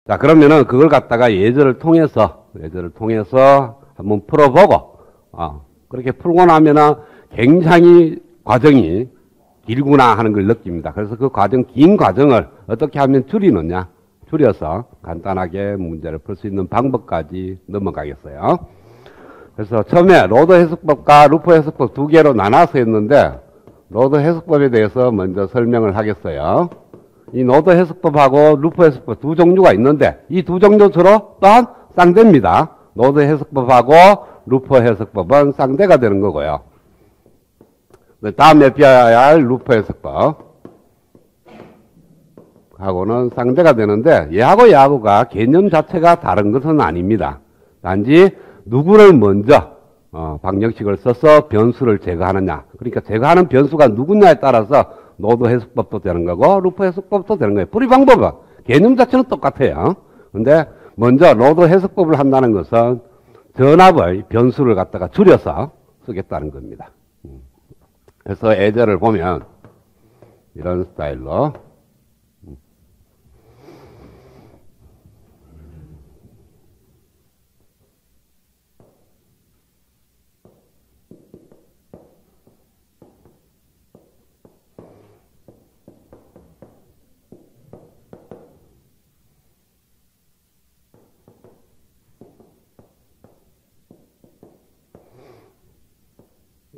자, 그러면은 그걸 갖다가 예제를 통해서 한번 풀어보고, 그렇게 풀고 나면은 굉장히 과정이 길구나 하는 걸 느낍니다. 그래서 그 긴 과정을 어떻게 하면 줄여서 간단하게 문제를 풀 수 있는 방법까지 넘어가겠어요. 그래서 처음에 로드 해석법과 루프 해석법 두 개로 나눠서 했는데, 로드 해석법에 대해서 먼저 설명을 하겠어요. 이 노드 해석법하고 루프 해석법 두 종류가 있는데, 이 두 종류 서로 또한 쌍대입니다. 노드 해석법하고 루프 해석법은 쌍대가 되는 거고요. 다음에 배워야 할 루프 해석법 하고는 쌍대가 되는데, 얘하고가 개념 자체가 다른 것은 아닙니다. 단지 누구를 먼저 방정식을 써서 변수를 제거하느냐, 그러니까 제거하는 변수가 누구냐에 따라서 노드 해석법도 되는 거고 루프 해석법도 되는 거예요. 풀이 방법은 개념 자체는 똑같아요. 근데 먼저 노드 해석법을 한다는 것은 전압의 변수를 갖다가 줄여서 쓰겠다는 겁니다. 그래서 예제를 보면 이런 스타일로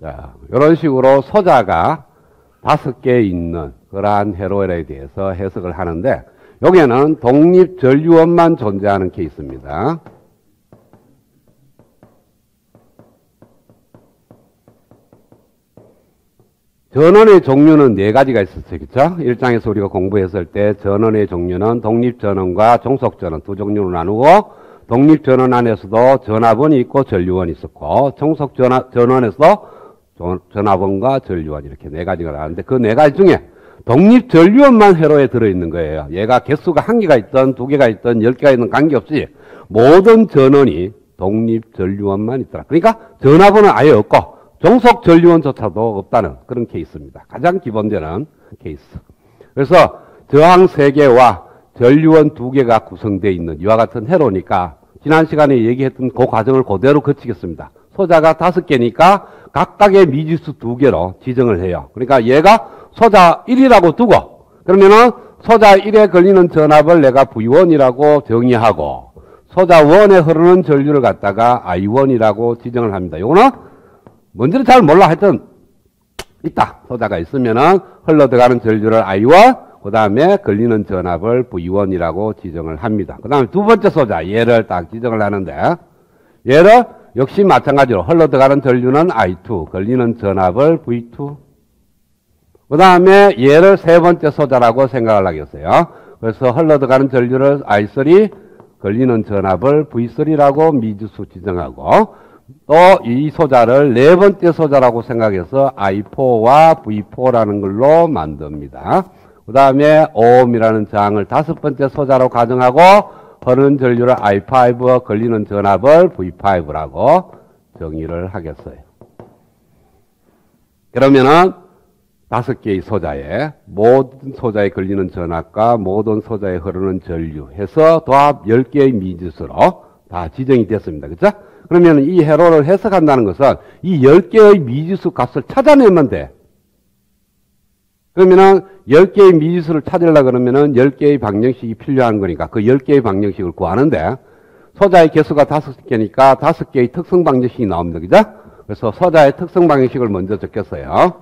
자, 이런 식으로 소자가 5개 있는 그러한 회로에 대해서 해석을 하는데, 여기에는 독립 전류원만 존재하는 케이스입니다. 전원의 종류는 4가지가 있었어요. 그쵸? 1장에서 우리가 공부했을 때 전원의 종류는 독립전원과 종속전원 두 종류로 나누고, 독립전원 안에서도 전압원이 있고 전류원이 있었고, 종속전원에서도 전압원과 전류원 이렇게 4가지가 나왔는데, 그 4가지 중에 독립전류원만 회로에 들어있는 거예요. 얘가 개수가 1개가 있든 2개가 있든 10개가 있든 관계없이 모든 전원이 독립전류원만 있더라. 그러니까 전압원은 아예 없고 종속전류원조차도 없다는 그런 케이스입니다. 가장 기본되는 케이스. 그래서 저항 3개와 전류원 2개가 구성되어 있는 이와 같은 회로니까, 지난 시간에 얘기했던 그 과정을 그대로 거치겠습니다. 소자가 5개니까 각각의 미지수 2개로 지정을 해요. 그러니까 얘가 소자 1이라고 두고, 그러면은 소자 1에 걸리는 전압을 내가 V1이라고 정의하고, 소자 1에 흐르는 전류를 갖다가 I1이라고 지정을 합니다. 이거는 뭔지는 잘 몰라. 하여튼 있다. 소자가 있으면은 흘러들어가는 전류를 I1, 그 다음에 걸리는 전압을 V1이라고 지정을 합니다. 그 다음에 두 번째 소자, 얘를 딱 지정을 하는데, 얘를 역시 마찬가지로 흘러들어가는 전류는 I2, 걸리는 전압을 V2. 그 다음에 얘를 세 번째 소자라고 생각을 하겠어요. 그래서 흘러들어가는 전류를 I3, 걸리는 전압을 V3라고 미지수 지정하고, 또 이 소자를 네 번째 소자라고 생각해서 I4와 V4라는 걸로 만듭니다. 그 다음에 오음이라는 저항을 5번째 소자로 가정하고, 흐르는 전류를 I5, 걸리는 전압을 V5라고 정의를 하겠어요. 그러면은 5개의 소자에, 모든 소자에 걸리는 전압과 모든 소자에 흐르는 전류 해서 도합 10개의 미지수로 다 지정이 됐습니다. 그렇죠? 그러면 이 회로를 해석한다는 것은 이 10개의 미지수 값을 찾아내면 돼. 그러면은 10개의 미지수를 찾으려고 그러면은 10개의 방정식이 필요한 거니까 그 10개의 방정식을 구하는데, 소자의 개수가 5개니까 5개의 특성 방정식이 나옵니다. 그죠? 그래서 소자의 특성 방정식을 먼저 적겠어요.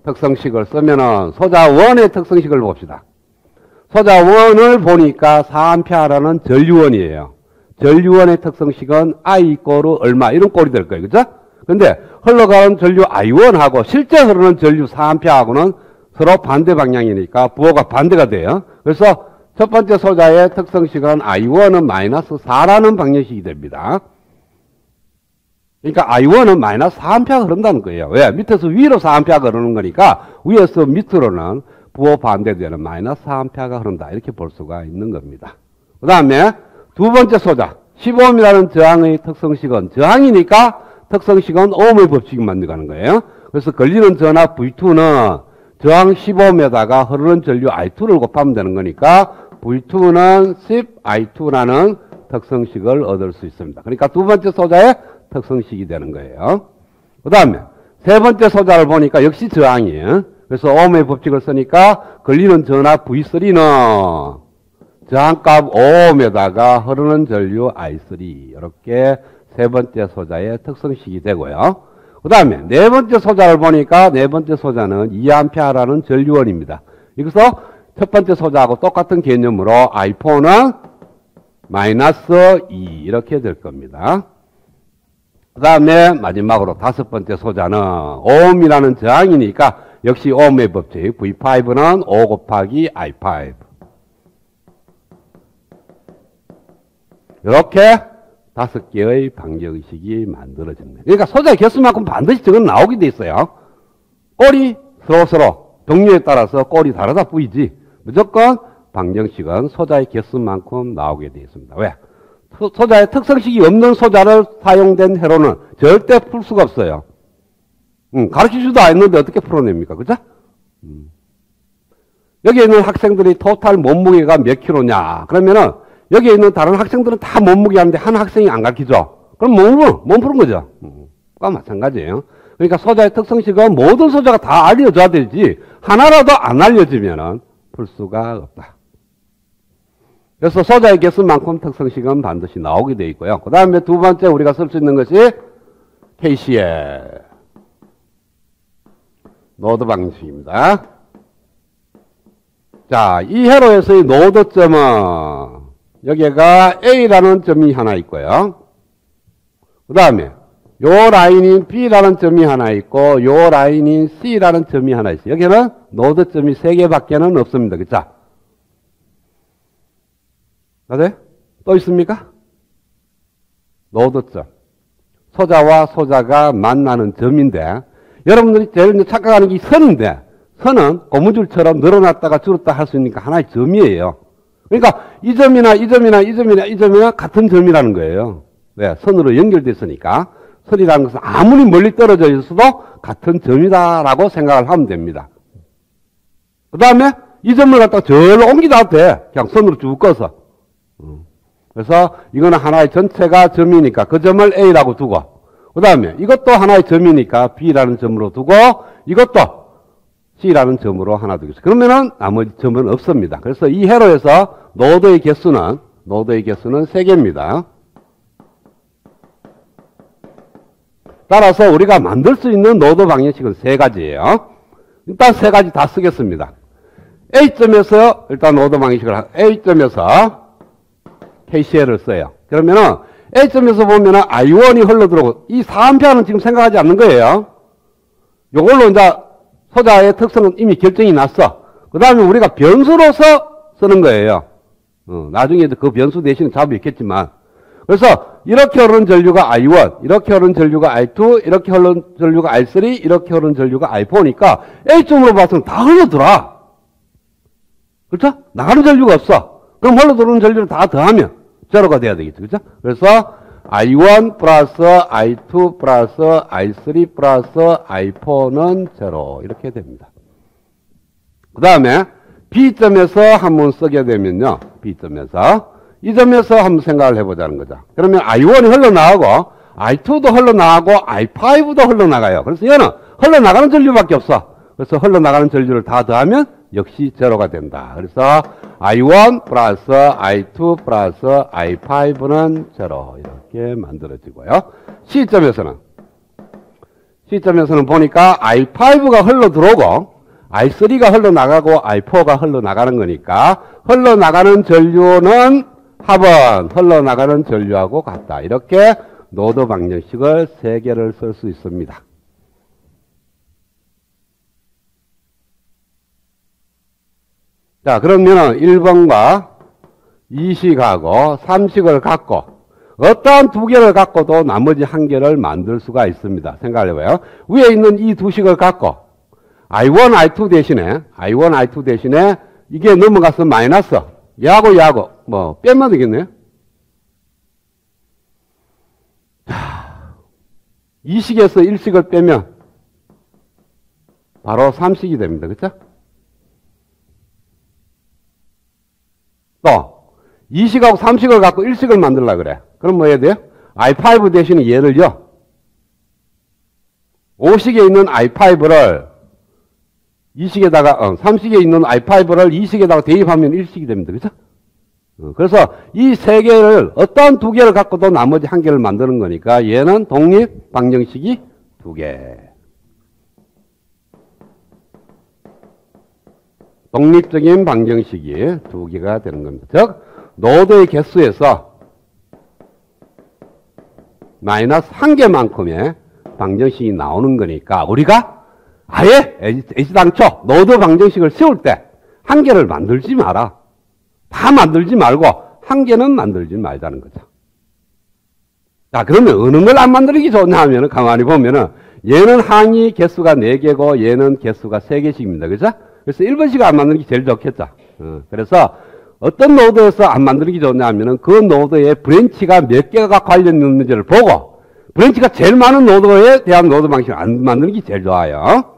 특성식을 쓰면은 소자 1의 특성식을 봅시다. 소자 1을 보니까 4A라는 전류원이에요. 전류원의 특성식은 I 이꼬르 얼마 이런 꼴이 될 거예요. 그죠? 근데 흘러가는 전류 I1하고 실제 흐르는 전류 4A하고는 서로 반대 방향이니까 부호가 반대가 돼요. 그래서 첫 번째 소자의 특성식은 I1은 마이너스 4라는 방정식이 됩니다. 그러니까 I1은 마이너스 4A가 흐른다는 거예요. 왜? 밑에서 위로 4A가 흐르는 거니까 위에서 밑으로는 부호 반대되는 마이너스 4A가 흐른다. 이렇게 볼 수가 있는 겁니다. 그 다음에 두 번째 소자 15ohm이라는 저항의 특성식은 저항이니까 특성식은 오음의 법칙이 만들어가는 거예요. 그래서 걸리는 전압 V2는 저항 15ohm에다가 흐르는 전류 I2를 곱하면 되는 거니까 V2는 10 I2라는 특성식을 얻을 수 있습니다. 그러니까 두 번째 소자의 특성식이 되는 거예요. 그 다음에 세 번째 소자를 보니까 역시 저항이에요. 그래서 ohm의 법칙을 쓰니까 걸리는 전압 V3는 저항값 ohm에다가 흐르는 전류 I3 이렇게 세 번째 소자의 특성식이 되고요. 그 다음에 네 번째 소자를 보니까 네 번째 소자는 2A라는 전류원입니다. 여기서 첫 번째 소자하고 똑같은 개념으로 I4는 마이너스 2 이렇게 될 겁니다. 그 다음에 마지막으로 다섯 번째 소자는 ohm이라는 저항이니까 역시 ohm의 법칙 V5는 5 곱하기 I5 이렇게 다섯 개의 방정식이 만들어집니다. 그러니까 소자의 개수만큼 반드시 저건 나오게 돼 있어요. 꼴이 서로 종류에 따라서 꼴이 다르다 뿐이지 무조건 방정식은 소자의 개수만큼 나오게 되어 있습니다. 왜? 소자의 특성식이 없는 소자를 사용된 해로는 절대 풀 수가 없어요. 가르치지도 않았는데 어떻게 풀어냅니까? 그죠? 여기 있는 학생들이 토탈 몸무게가 몇 킬로냐? 그러면은 여기 있는 다른 학생들은 다 몸무게 하는데 한 학생이 안 가르치죠? 그럼 못 푸는 거죠. 그와 마찬가지예요. 그러니까 소자의 특성식은 모든 소자가 다 알려줘야 되지 하나라도 안 알려지면은 풀 수가 없다. 그래서 소자의 개수만큼 특성식은 반드시 나오게 되어 있고요. 그 다음에 두 번째 우리가 쓸 수 있는 것이 KCL 노드 방식입니다. 자, 이 회로에서의 노드점은 여기가 A라는 점이 하나 있고요. 그 다음에 요 라인인 B라는 점이 하나 있고 요 라인인 C라는 점이 하나 있어요. 여기는 노드점이 3개밖에는 없습니다. 그쵸? 맞아요? 또 있습니까? 노드점. 소자와 소자가 만나는 점인데 여러분들이 제일 착각하는 게 선인데 선은 고무줄처럼 늘어났다가 줄었다 할 수 있으니까 하나의 점이에요. 그러니까 이 점이나 이 점이나 이 점이나 이 점이나 같은 점이라는 거예요. 왜? 선으로 연결돼 있으니까 선이라는 것은 아무리 멀리 떨어져 있어도 같은 점이다라고 생각을 하면 됩니다. 그 다음에 이 점을 갖다가 절로 옮기다 돼. 그냥 선으로 쭉 꺼서. 그래서 이거는 하나의 전체가 점이니까 그 점을 A라고 두고 그 다음에 이것도 하나의 점이니까 B라는 점으로 두고 이것도 C라는 점으로 하나 두겠어요. 그러면은 나머지 점은 없습니다. 그래서 이 회로에서 노드의 개수는 3개입니다. 따라서 우리가 만들 수 있는 노드 방정식은 3가지예요. 일단 3가지 다 쓰겠습니다. A점에서 일단 노드 방정식을 A점에서 KCL을 써요. 그러면은 A점에서 보면은 I1이 흘러들어오고 이 4A는 지금 생각하지 않는 거예요. 요걸로 이제 소자의 특성은 이미 결정이 났어. 그 다음에 우리가 변수로서 쓰는 거예요. 나중에 그 변수 대신에 답이 있겠지만. 그래서 이렇게 흐르는 전류가 I1, 이렇게 흐르는 전류가 I2, 이렇게 흐르는 전류가 I3, 이렇게 흐르는 전류가 I4니까 A점으로 봐서는 다 흘러들어. 그렇죠? 나가는 전류가 없어. 그럼 흘러들어오는 전류를 다 더하면 제로가 돼야 되겠죠. 그렇죠? 그래서 I1 플러스 I2 플러스 I3 플러스 I4는 제로 이렇게 됩니다. 그 다음에 B점에서 한번 쓰게 되면요. B점에서 이 점에서 한번 생각을 해보자는 거죠. 그러면 I1이 흘러나가고 I2도 흘러나가고 I5도 흘러나가요. 그래서 얘는 흘러나가는 전류밖에 없어. 그래서 흘러나가는 전류를 다 더하면 역시 제로가 된다. 그래서 I1 플러스 I2 플러스 I5는 제로 이렇게 만들어지고요. C점에서는 보니까 I5가 흘러들어오고 I3가 흘러나가고 I4가 흘러나가는 거니까 흘러나가는 전류는 합은 흘러나가는 전류하고 같다. 이렇게 노드 방정식을 3개를 쓸 수 있습니다. 자, 그러면 1번과 2식하고 3식을 갖고 어떠한 2개를 갖고도 나머지 1개를 만들 수가 있습니다. 생각을 해봐요. 위에 있는 이 2식을 갖고 I1, I2 대신에 이게 넘어가서 마이너스 얘하고 뭐 빼면 되겠네요. 자, 2식에서 1식을 빼면 바로 3식이 됩니다. 그렇죠? 또 2식하고 3식을 갖고 1식을 만들려고 그래. 그럼 뭐 해야 돼요? I5 대신에 얘를요. 5식에 있는 I5를 2식에다가 3식에 있는 I5를 2식에다가 대입하면 1식이 됩니다. 그죠? 그래서 이 세 개를 어떠한 두 개를 갖고도 나머지 한 개를 만드는 거니까 얘는 독립 방정식이 두 개. 독립적인 방정식이 두 개가 되는 겁니다. 즉 노드의 개수에서 마이너스 한 개만큼의 방정식이 나오는 거니까 우리가 아예 애시당초 노드 방정식을 세울 때 한 개를 만들지 마라. 다 만들지 말고 한 개는 만들지 말자는 거죠. 자, 그러면 어느 걸 안 만들기 좋냐 하면은 가만히 보면은 얘는 항이 개수가 4개고 얘는 개수가 3개씩입니다. 그죠? 그래서 1번씩 안 만들기 제일 좋겠죠. 그래서 어떤 노드에서 안 만들기 좋냐 하면은 그 노드에 브랜치가 몇 개가 관련 있는지를 보고 브랜치가 제일 많은 노드에 대한 노드 방식을 안 만드는 게 제일 좋아요.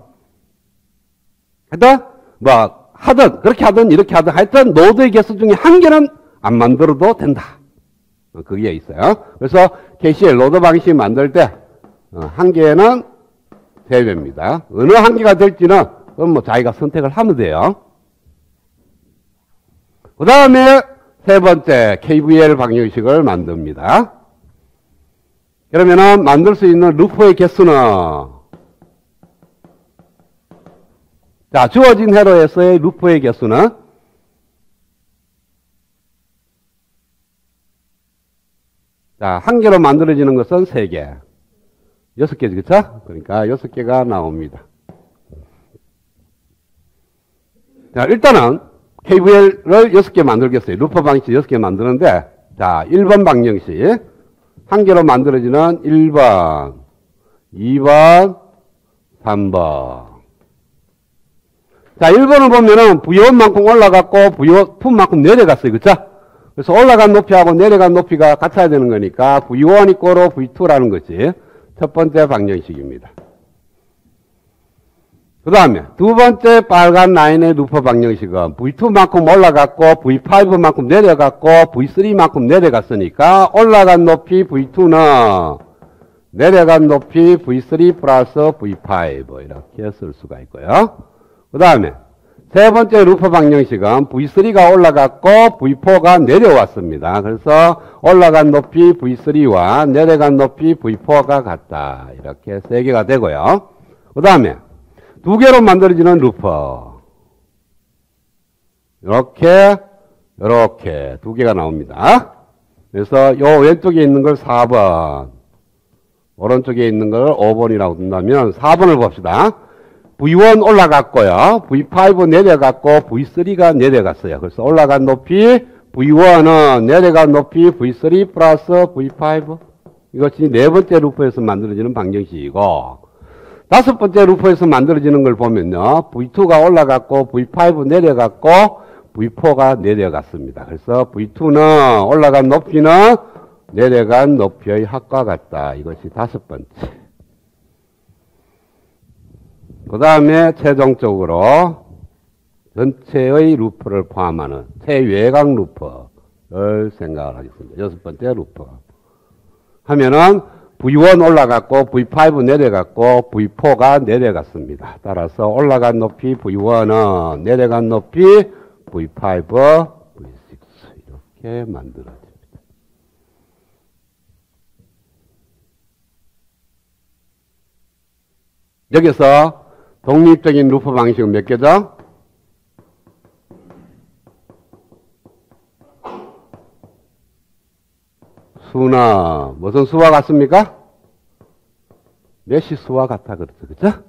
하여튼 뭐 하든 그렇게 하든 이렇게 하든 하여튼 노드의 개수 중에 한 개는 안 만들어도 된다. 그게 있어요. 그래서 KCL 노드 방식 만들 때 한 개는 3배입니다. 어느 한 개가 될지는 그건 뭐 자기가 선택을 하면 돼요. 그 다음에 세 번째 KVL 방정식을 만듭니다. 그러면은 만들 수 있는 루프의 개수는 자, 주어진 회로에서의 루프의 개수는 자, 한 개로 만들어지는 것은 3개. 6개죠, 그쵸? 그러니까 6개가 나옵니다. 자, 일단은 KVL을 6개 만들겠어요. 루프 방정식 6개 만드는데 자, 1번 방정식 한 개로 만들어지는 1번, 2번, 3번. 자, 1번을 보면은 V1만큼 올라갔고 V2만큼 내려갔어요. 그쵸? 그래서 올라간 높이하고 내려간 높이가 같아야 되는 거니까 V1 이꼬로 V2라는 것이 첫 번째 방정식입니다. 그 다음에 두 번째 빨간 라인의 루프 방정식은 V2만큼 올라갔고 V5만큼 내려갔고 V3만큼 내려갔으니까 올라간 높이 V2는 내려간 높이 V3 플러스 V5 이렇게 쓸 수가 있고요. 그 다음에 세 번째 루프 방정식은 V3가 올라갔고 V4가 내려왔습니다. 그래서 올라간 높이 V3와 내려간 높이 V4가 같다. 이렇게 세 개가 되고요. 그 다음에 두 개로 만들어지는 루프. 이렇게 두 개가 나옵니다. 그래서 요 왼쪽에 있는 걸 4번, 오른쪽에 있는 걸 5번이라고 둔다면 4번을 봅시다. V1 올라갔고요. V5 내려갔고 V3가 내려갔어요. 그래서 올라간 높이 V1은 내려간 높이 V3 플러스 V5. 이것이 네 번째 루프에서 만들어지는 방정식이고 다섯 번째 루프에서 만들어지는 걸 보면요. V2가 올라갔고 V5 내려갔고 V4가 내려갔습니다. 그래서 V2는 올라간 높이는 내려간 높이의 합과 같다. 이것이 다섯 번째. 그 다음에 최종적으로 전체의 루프를 포함하는 최외곽 루프를 생각을 하겠습니다. 여섯 번째 루프. 하면은 V1 올라갔고 V5 내려갔고 V4가 내려갔습니다. 따라서 올라간 높이 V1은 내려간 높이 V5, V6 이렇게 만들어집니다. 여기서 독립적인 루프 방식은 몇 개죠? 수는 무슨 수와 같습니까? 메시 수와 같아 그렇죠, 그렇죠?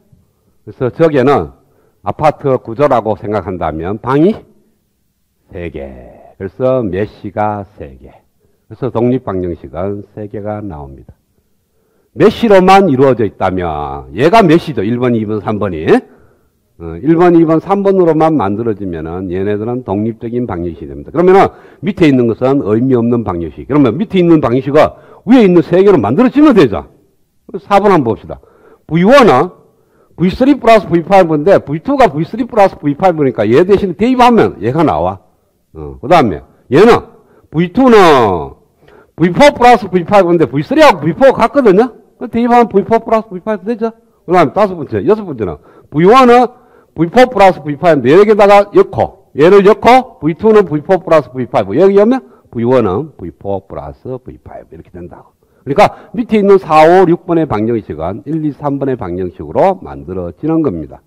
그래서 저기는 아파트 구조라고 생각한다면 방이 3개. 그래서 메시가 3개. 그래서 독립 방정식은 3개가 나옵니다. 메시로만 이루어져 있다면 얘가 메시죠. 1번, 2번, 3번이. 1번, 2번, 3번으로만 만들어지면은 얘네들은 독립적인 방정식이 됩니다. 그러면은 밑에 있는 것은 의미 없는 방정식. 그러면 밑에 있는 방정식은 위에 있는 3개로 만들어지면 되죠. 4번 한번 봅시다. V1은 V3 플러스 V5인데 V2가 V3 플러스 V5니까 얘 대신 대입하면 얘가 나와. 그 다음에 얘는 V2는 V4 플러스 V5인데 V3하고 V4가 같거든요? 대입하면 V4 플러스 V5 되죠? 그 다음에 다섯 번째, 여섯 번째는 V1은 V4 플러스 V5인데 여기다가 엮고, 얘를 엮고 V2는 V4 플러스 V5. 여기 오면 V1은 V4 플러스 V5 이렇게 된다고. 그러니까 밑에 있는 4, 5, 6번의 방정식은 1, 2, 3번의 방정식으로 만들어지는 겁니다.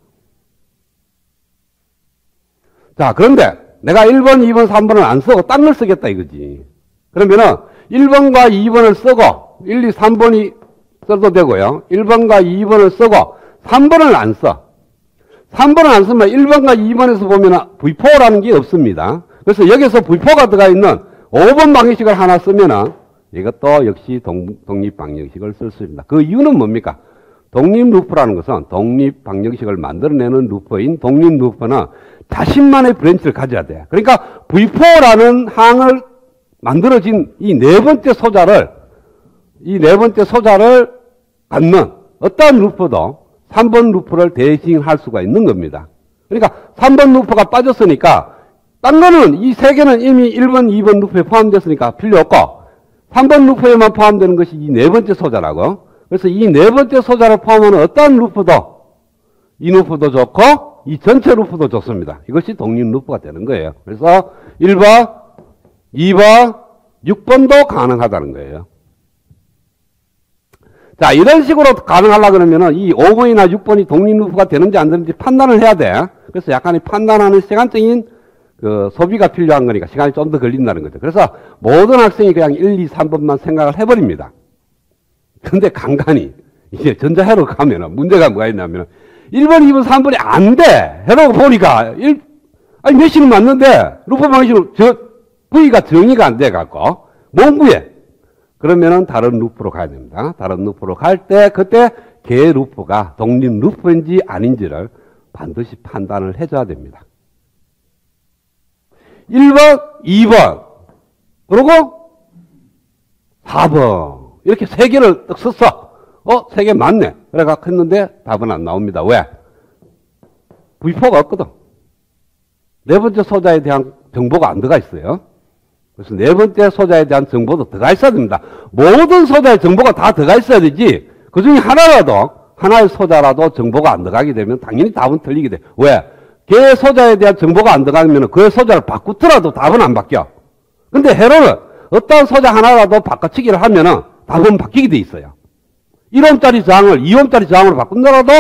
자, 그런데 내가 1번, 2번, 3번을 안 쓰고 딴 걸 쓰겠다 이거지. 그러면은 1번과 2번을 쓰고 1, 2, 3번이 써도 되고요. 1번과 2번을 쓰고 3번을 안 써. 3번을 안 쓰면 1번과 2번에서 보면 V4라는 게 없습니다. 그래서 여기서 V4가 들어가 있는 5번 방정식을 하나 쓰면은 이것도 역시 독립 방정식을 쓸 수 있습니다. 그 이유는 뭡니까? 독립 루프라는 것은 독립 방정식을 만들어내는 루프인 독립 루프는 자신만의 브랜치를 가져야 돼. 그러니까 V4라는 항을 만들어진 이 네 번째 소자를 갖는 어떠한 루프도 3번 루프를 대신할 수가 있는 겁니다. 그러니까 3번 루프가 빠졌으니까 딴 거는 이 세 개는 이미 1번, 2번 루프에 포함됐으니까 필요 없고 3번 루프에만 포함되는 것이 이 네 번째 소자라고. 그래서 이 네 번째 소자를 포함하는 어떠한 루프도 이 루프도 좋고 이 전체 루프도 좋습니다. 이것이 독립 루프가 되는 거예요. 그래서 1번, 2번, 6번도 가능하다는 거예요. 자, 이런 식으로 가능하려고 그러면은 이 5번이나 6번이 독립 루프가 되는지 안 되는지 판단을 해야 돼. 그래서 약간의 판단하는 시간적인 그 소비가 필요한 거니까 시간이 좀 더 걸린다는 거죠. 그래서 모든 학생이 그냥 1, 2, 3번만 생각을 해버립니다. 근데 간간히 이제 전자회로 가면은 문제가 뭐가 있냐면 1번, 2번, 3번이 안 돼. 해놓고 보니까 아니 몇시는 맞는데 루프 방식으로 V가 정의가 안 돼 갖고 못 구해. 그러면은 다른 루프로 가야 됩니다. 다른 루프로 갈 때 그때 걔 루프가 독립 루프인지 아닌지를 반드시 판단을 해줘야 됩니다. 1번, 2번, 그리고 4번. 이렇게 세 개를 딱 썼어. 세 개 맞네. 그래가 했는데 답은 안 나옵니다. 왜? V4가 없거든. 네 번째 소자에 대한 정보가 안 들어가 있어요. 그래서 네 번째 소자에 대한 정보도 들어가 있어야 됩니다. 모든 소자의 정보가 다 들어가 있어야 되지. 그 중에 하나의 소자라도 정보가 안 들어가게 되면 당연히 답은 틀리게 돼. 왜? 걔 소자에 대한 정보가 안 들어가면 그 소자를 바꾸더라도 답은 안 바뀌어. 근데 해로는 어떤 소자 하나라도 바꿔치기를 하면은 답은 바뀌게 돼 있어요. 1옴짜리 저항을 2옴짜리 저항으로 바꾼다라도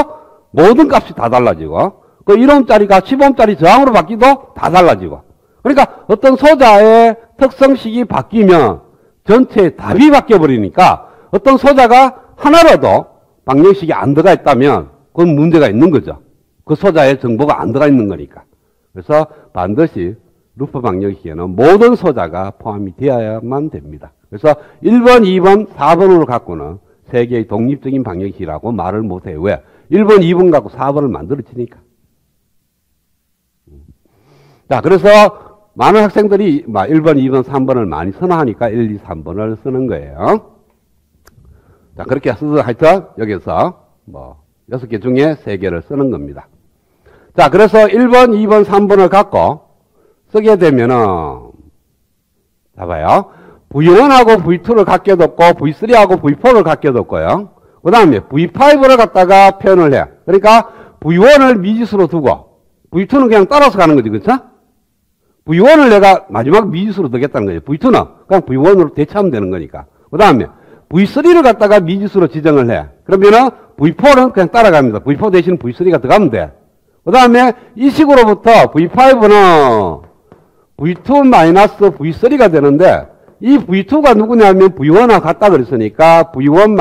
모든 값이 다 달라지고 그 1옴짜리가 10옴짜리 저항으로 바뀌도 다 달라지고 그러니까 어떤 소자의 특성식이 바뀌면 전체의 답이 바뀌어버리니까 어떤 소자가 하나라도 방정식이 안 들어가 있다면 그건 문제가 있는 거죠. 그 소자의 정보가 안 들어가 있는 거니까. 그래서 반드시 루프 방정식에는 모든 소자가 포함이 되어야만 됩니다. 그래서 1번, 2번, 4번으로 갖고는 세 개의 독립적인 방정식이라고 말을 못해요. 왜? 1번, 2번 갖고 4번을 만들어지니까. 자, 그래서 많은 학생들이 1번, 2번, 3번을 많이 선호하니까 1, 2, 3번을 쓰는 거예요. 자, 그렇게 해서 하여튼 여기서 6개 중에 3개를 쓰는 겁니다. 자, 그래서 1번, 2번, 3번을 갖고 쓰게 되면은, 봐봐요. V1하고 V2를 갖게 뒀고, V3하고 V4를 갖게 뒀고요. 그 다음에 V5를 갖다가 표현을 해. 그러니까 V1을 미지수로 두고, V2는 그냥 따라서 가는 거지, 그쵸? V1을 내가 마지막 미지수로 두겠다는 거죠. V2는 그냥 V1으로 대체하면 되는 거니까. 그 다음에 V3를 갖다가 미지수로 지정을 해. 그러면은 V4는 그냥 따라갑니다. V4 대신 V3가 들어가면 돼. 그 다음에 이 식으로부터 V5는 V2 V3가 되는데 이 V2가 누구냐면 V1하고 같다 그랬으니까 V1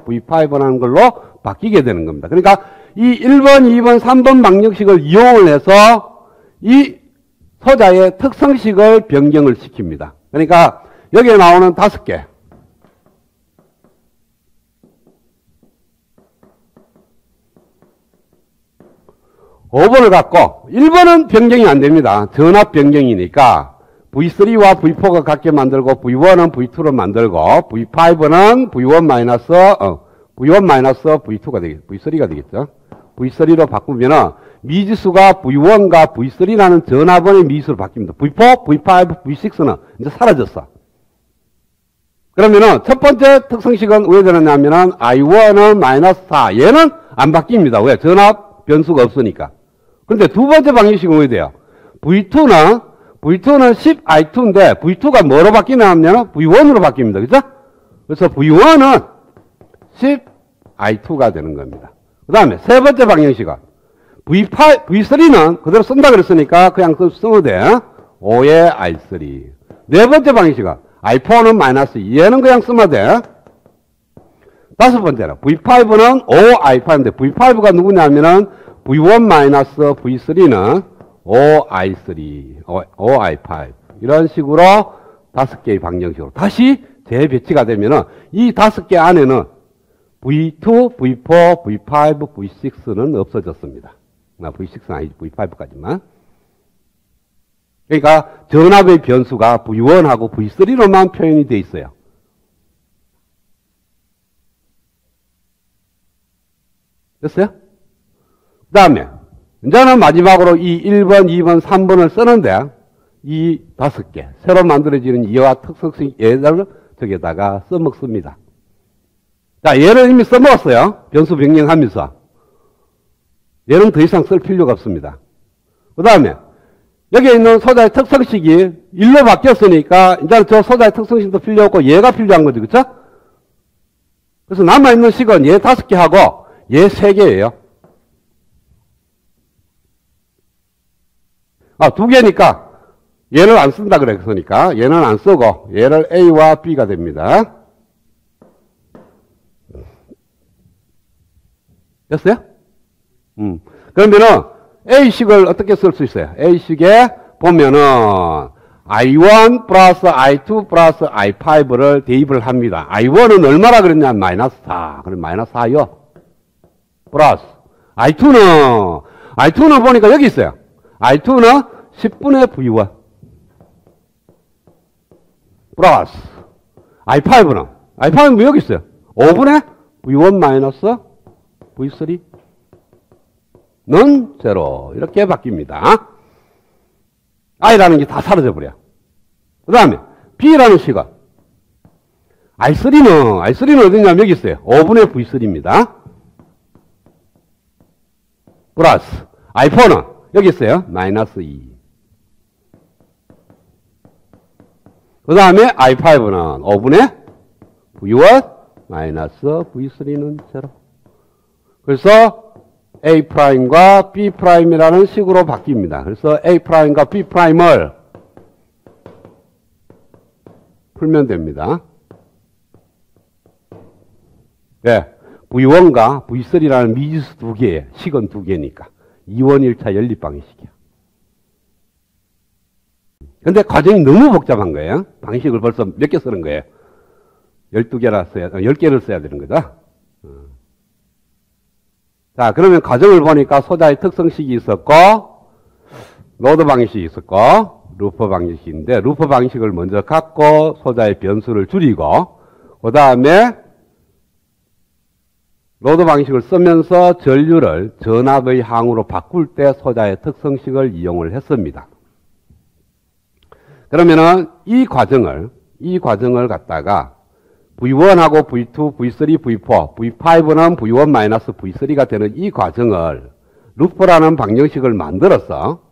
V5라는 걸로 바뀌게 되는 겁니다. 그러니까 이 1번, 2번, 3번 방정식을 이용을 해서 이 소자의 특성식을 변경을 시킵니다. 그러니까 여기에 나오는 5개. 5번을 갖고 1번은 변경이 안 됩니다. 전압 변경이니까 V3와 V4가 같게 만들고 V1은 V2로 만들고 V5는 V1 V2가 되겠죠. V3가 되겠죠. V3로 바꾸면은 미지수가 V1과 V3라는 전화번의 미지수로 바뀝니다. V4, V5, V6는 이제 사라졌어. 그러면은 첫 번째 특성식은 왜 되느냐면은 I1은 마이너스 4. 얘는 안 바뀝니다. 왜? 전압 변수가 없으니까. 근데 두 번째 방정식은 왜 돼요? V2는 10I2인데 V2가 뭐로 바뀌냐면 V1으로 바뀝니다. 그죠? 그래서 V1은 10I2가 되는 겁니다. 그 다음에 세 번째 방정식은 V3는 그대로 쓴다 그랬으니까 그냥 쓰면 돼. 5의 I3. 네 번째 방정식은 I4는 마이너스 2. 얘는 그냥 쓰면 돼. 다섯 번째는 V5는 5I5인데 V5가 누구냐면은 V1 마이너스 V3는 5I3, 5I5. 이런 식으로 다섯 개의 방정식으로 다시 재배치가 되면은 이 다섯 개 안에는 V2, V4, V5, V6는 없어졌습니다. V6는 아니지, V5까지만. 그러니까 전압의 변수가 V1하고 V3로만 표현이 되어 있어요. 됐어요? 그 다음에 이제는 마지막으로 이 1번, 2번, 3번을 쓰는데 이 다섯 개 새로 만들어지는 이와 특성식 얘를 저기에다가 써먹습니다. 자, 얘를 이미 써먹었어요. 변수 변경하면서. 얘는 더 이상 쓸 필요가 없습니다. 그 다음에 여기에 있는 소자의 특성식이 1로 바뀌었으니까 이제 저 소자의 특성식도 필요 없고 얘가 필요한 거죠. 그쵸? 그래서 남아있는 식은 얘 5개 하고 얘 3개예요. 2개니까 얘를 안 쓴다 그랬으니까 얘는 안 쓰고 얘를 A와 B가 됩니다. 됐어요? 그러면은 A식을 어떻게 쓸 수 있어요? A식에 보면은 I1 플러스 I2 플러스 I5를 대입을 합니다. I1은 얼마나 그랬냐? 마이너스 4. 그럼 마이너스 4요. 플러스 I2는 보니까 여기 있어요. I2는 10분의 V1 플러스 I5는 뭐 여기 있어요. 5분의 V1 마이너스 V3는 0 이렇게 바뀝니다. I라는 게 다 사라져 버려. 그 다음에 B라는 식은 I3는 어디냐면 여기 있어요. 5분의 V3입니다. 플러스 I4는 여기 있어요. 마이너스 2. 그 다음에 I5는 5분의 V1 마이너스 V3는 0. 그래서 A'과 B'이라는 식으로 바뀝니다. 그래서 A'과 B'을 풀면 됩니다. 네, V1과 V3라는 미지수 2개에 식은 2개니까 2원 1차 연립방식이야. 근데 과정이 너무 복잡한 거예요. 방식을 벌써 몇 개 쓰는 거예요. 10개를 써야 되는 거죠. 자, 그러면 과정을 보니까 소자의 특성식이 있었고, 노드 방식이 있었고, 루퍼 방식인데, 루퍼 방식을 먼저 갖고, 소자의 변수를 줄이고, 그 다음에, 노드 방식을 쓰면서 전류를 전압의 항으로 바꿀 때 소자의 특성식을 이용을 했습니다. 그러면은, 이 과정을 갖다가, V1하고 V2, V3, V4, V5는 V1 마이너스 V3가 되는 이 과정을 루프라는 방정식을 만들어서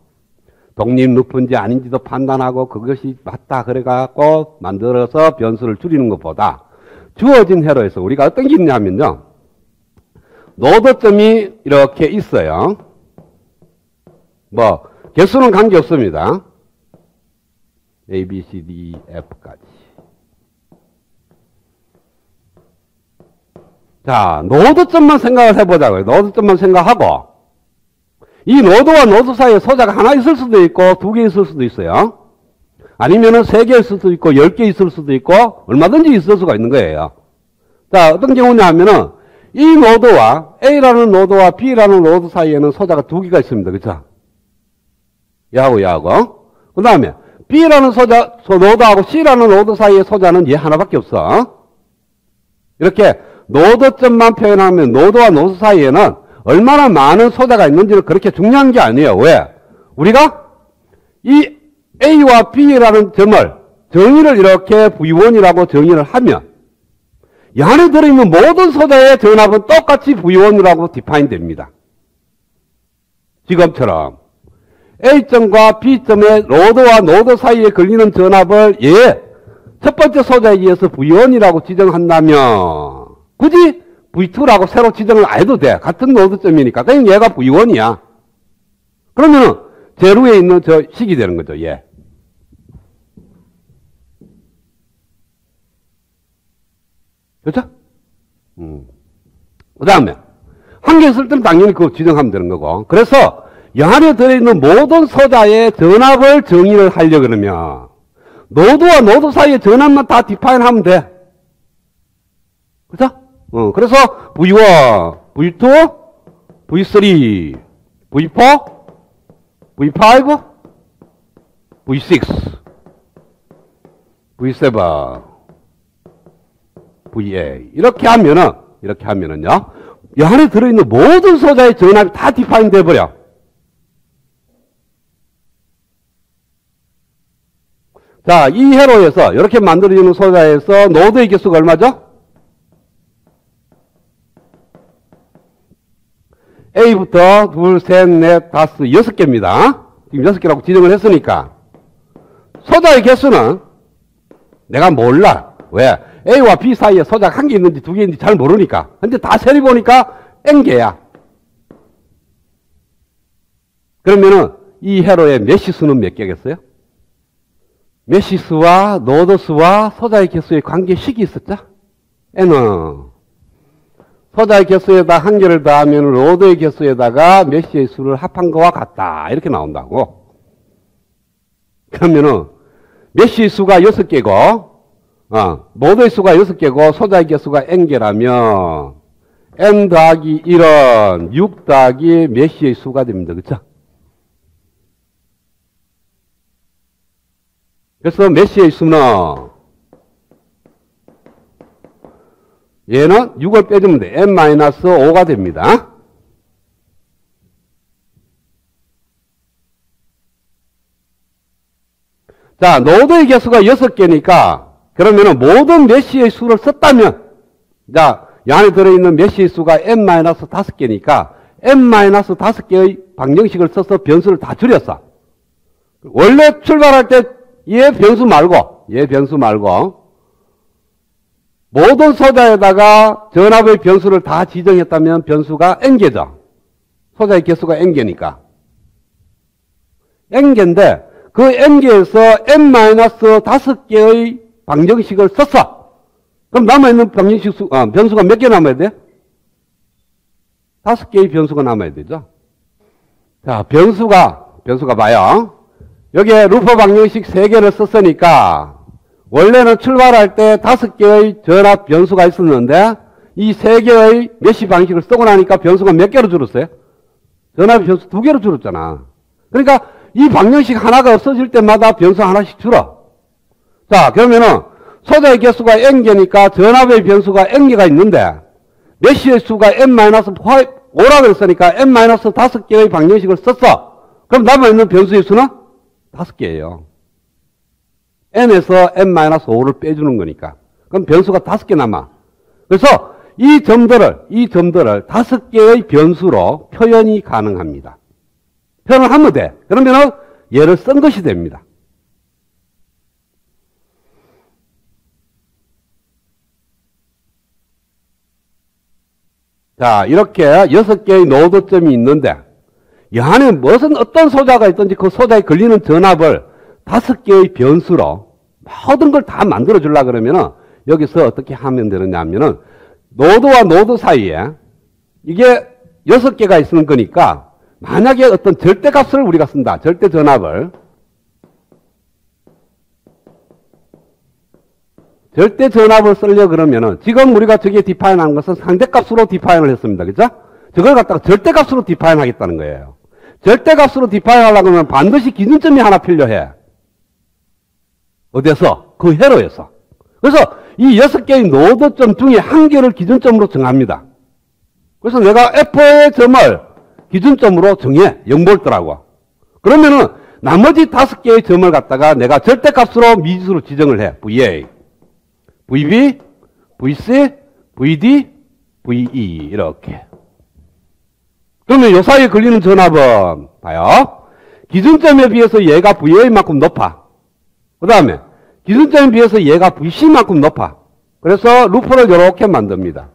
독립 루프인지 아닌지도 판단하고 그것이 맞다 그래갖고 만들어서 변수를 줄이는 것보다 주어진 회로에서 우리가 어떤 게 있냐면요. 노드점이 이렇게 있어요. 뭐 개수는 관계없습니다. A, B, C, D, F까지. 자, 노드점만 생각을 해보자고요. 노드점만 생각하고 이 노드와 노드 사이에 소자가 하나 있을 수도 있고 2개 있을 수도 있어요. 아니면은 3개 있을 수도 있고 10개 있을 수도 있고 얼마든지 있을 수가 있는 거예요. 자, 어떤 경우냐 하면은 이 노드와 A라는 노드와 B라는 노드 사이에는 소자가 2개가 있습니다. 그쵸? 얘하고 그 다음에 B라는 노드하고 C라는 노드 사이의 소자는 얘 하나밖에 없어. 이렇게 노드점만 표현하면 노드와 노드 사이에는 얼마나 많은 소자가 있는지는 그렇게 중요한 게 아니에요. 왜? 우리가 이 A와 B라는 점을 정의를 이렇게 V1이라고 정의를 하면 이 안에 들어있는 모든 소자의 전압은 똑같이 V1이라고 디파인 됩니다. 지금처럼 A점과 B점의 로드와 노드 사이에 걸리는 전압을 첫 번째 소자에 의해서 V1이라고 지정한다면 굳이 V2라고 새로 지정을 안 해도 돼. 같은 노드점이니까. 그냥 얘가 V1이야. 그러면은 제일 위에 있는 저 식이 되는 거죠. 얘. 그렇죠? 그 다음에 한개 쓸 때는 당연히 그거 지정하면 되는 거고. 그래서 이 안에 들어있는 모든 소자의 전압을 정의를 하려고 그러면 노드와 노드 사이의 전압만 다 디파인 하면 돼. 그렇죠? 그래서 V1, V2, V3, V4, V5, V6, V7, VA. 이렇게 하면은요, 이 안에 들어있는 모든 소자의 전압이 다 디파인 돼버려. 자, 이 회로에서, 이렇게 만들어지는 소자에서 노드의 개수가 얼마죠? A부터 둘, 셋, 넷, 다섯, 6개입니다. 지금 6개라고 지정을 했으니까. 소자의 개수는 내가 몰라. 왜? A와 B 사이에 소자가 한 개 있는지 두 개 있는지 잘 모르니까. 근데 다 세리 보니까 N개야. 그러면은 이 회로의 메시 수는 몇 개겠어요? 메시 수와 노드 수와 소자의 개수의 관계식이 있었죠? N은 소자의 개수에다 한 개를 더하면 로드의 개수에다가 메시의 수를 합한 거와 같다. 이렇게 나온다고. 그러면은 메시의 수가 6개고 노드의 수가 6개고 소자의 개수가 N개라면 N 더하기 1은 6 더하기 메시의 수가 됩니다. 그렇죠? 그래서 메시의 수는 얘는 6을 빼주면 돼. N-5가 됩니다. 자, 노드의 개수가 6개니까 그러면은 모든 메시의 수를 썼다면 자, 이 안에 들어있는 메시의 수가 N-5개니까 N-5개의 방정식을 써서 변수를 다 줄였어. 원래 출발할 때 얘 변수 말고 모든 소자에다가 전압의 변수를 다 지정했다면 변수가 N개죠. 소자의 개수가 N개니까. N개인데 그 N개에서 N-5개의 방정식을 썼어. 그럼 남아있는 방정식 변수가 몇 개 남아야 돼? 5개의 변수가 남아야 되죠. 자, 변수가 봐요. 여기에 루퍼 방정식 3개를 썼으니까 원래는 출발할 때 5개의 전압 변수가 있었는데 이 3개의 메시 방식을 쓰고 나니까 변수가 몇 개로 줄었어요? 전압 변수 2개로 줄었잖아. 그러니까 이 방정식 하나가 없어질 때마다 변수 하나씩 줄어. 자, 그러면은 소자의 개수가 N개니까 전압의 변수가 N개가 있는데 메시의 수가 N-5라고 했으니까 N-5개의 방정식을 썼어. 그럼 남아있는 변수의 수는 5개예요. N에서 N-5를 빼주는 거니까. 그럼 변수가 5개 남아. 그래서 이 점들을 5개의 변수로 표현이 가능합니다. 표현을 하면 돼. 그러면은 얘를 쓴 것이 됩니다. 자, 이렇게 6개의 노드점이 있는데 이 안에 어떤 소자가 있든지 그 소자에 걸리는 전압을 5개의 변수로 모든 걸 다 만들어 주려고 그러면은 여기서 어떻게 하면 되느냐 하면은 노드와 노드 사이에 이게 6개가 있는 거니까 만약에 어떤 절대값을 우리가 쓴다. 절대 전압을. 절대 전압을 쓰려고 그러면은 지금 우리가 저기에 디파인한 것은 상대값으로 디파인을 했습니다. 그죠? 저걸 갖다가 절대값으로 디파인 하겠다는 거예요. 절대값으로 디파인 하려고 하면 반드시 기준점이 하나 필요해. 어디에서? 그 회로에서. 그래서 이 6개의 노드점 중에 한 개를 기준점으로 정합니다. 그래서 내가 F의 점을 기준점으로 정해. 0볼트라고. 그러면은 나머지 5개의 점을 갖다가 내가 절대값으로 미지수로 지정을 해. VA, VB, VC, VD, VE 이렇게. 그러면 요 사이에 걸리는 전압은 봐요. 기준점에 비해서 얘가 VA만큼 높아. 그 다음에 기준점에 비해서 얘가 VC만큼 높아. 그래서 루프를 이렇게 만듭니다.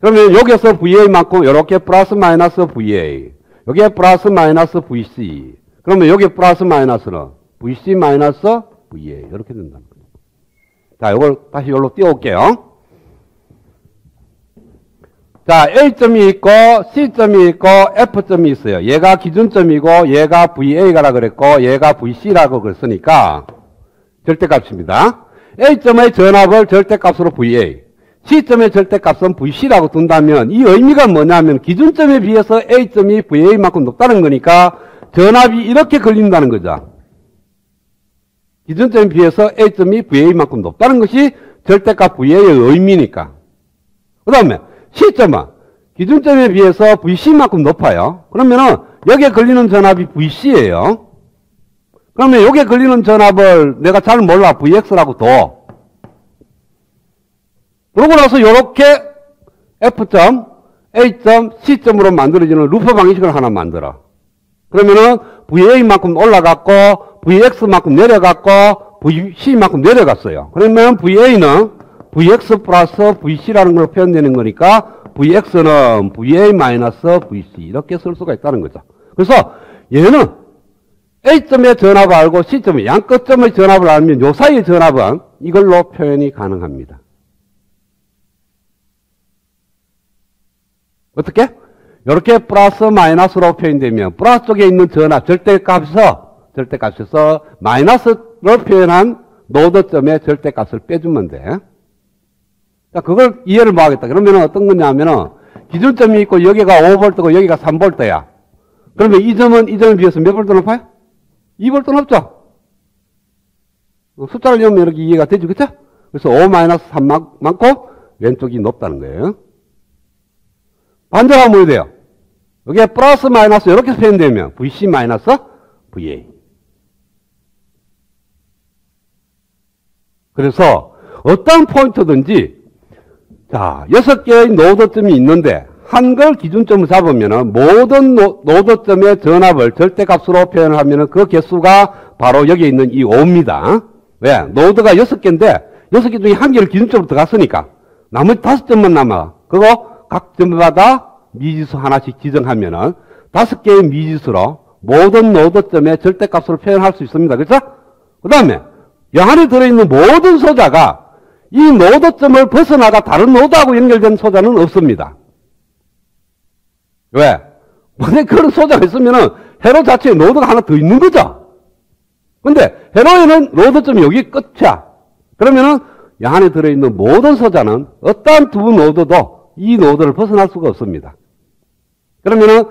그러면 여기서 VA만큼 이렇게 플러스 마이너스 VA, 여기에 플러스 마이너스 VC, 그러면 여기 플러스 마이너스는 VC 마이너스 VA 이렇게 된다는 거예요. 자, 이걸 다시 여기로 띄워올게요. 자, A점이 있고 C점이 있고 F점이 있어요. 얘가 기준점이고 얘가 VA가 그랬고 얘가 VC라고 그랬으니까 절대값입니다. A점의 전압을 절대값으로 VA, C점의 절대값은 VC라고 둔다면 이 의미가 뭐냐면 기준점에 비해서 A점이 VA만큼 높다는 거니까 전압이 이렇게 걸린다는 거죠. 기준점에 비해서 A점이 VA만큼 높다는 것이 절대값 VA의 의미니까. 그 다음에 C점은 기준점에 비해서 VC만큼 높아요. 그러면은 여기에 걸리는 전압이 VC예요. 그러면 여기에 걸리는 전압을 내가 잘 몰라. VX라고 둬. 그러고 나서 이렇게 F점, A점, C점으로 만들어지는 루프 방식을 하나 만들어. 그러면은 VA만큼 올라갔고 VX만큼 내려갔고 VC만큼 내려갔어요. 그러면 VA는 VX 플러스 VC라는 걸로 표현되는 거니까 VX는 VA 마이너스 VC 이렇게 쓸 수가 있다는 거죠. 그래서 얘는 A점의 전압을 알고 C점의 양끝점의 전압을 알면 요 사이의 전압은 이걸로 표현이 가능합니다. 어떻게? 이렇게 플러스 마이너스로 표현되면 플러스 쪽에 있는 전압 절대값에서 마이너스로 표현한 노드점의 절대값을 빼주면 돼. 자, 그걸 이해를 뭐 하겠다. 그러면 어떤 거냐면은 기준점이 있고 여기가 5V고 여기가 3V야. 그러면 이 점은 이 점에 비해서 몇 볼트 높아요? 2V 높죠? 숫자를 넣으면 이렇게 이해가 되죠. 그쵸? 그래서 5-3 많고 왼쪽이 높다는 거예요. 반대로 하면 뭐 돼요? 여기에 플러스 마이너스 이렇게 표현되면 VC 마이너스 VA. 그래서 어떤 포인트든지 자, 6개의 노드점이 있는데 한 걸 기준점을 잡으면은 모든 노드점의 전압을 절대값으로 표현을 하면은 그 개수가 바로 여기 있는 이 5입니다. 왜? 노드가 6개인데 6개 중에 한 개를 기준점으로 들어갔으니까 나머지 5점만 남아. 그거 각 점마다 미지수 하나씩 지정하면은 5개의 미지수로 모든 노드점의 절대값으로 표현할 수 있습니다. 그렇죠? 그 다음에 이 안에 들어있는 모든 소자가 이 노드점을 벗어나가 다른 노드하고 연결된 소자는 없습니다. 왜? 만약에 그런 소자가 있으면은 회로 자체에 노드가 하나 더 있는 거죠? 근데 회로에는 노드점이 여기 끝이야. 그러면은 이 안에 들어있는 모든 소자는 어떠한 두 노드도 이 노드를 벗어날 수가 없습니다. 그러면은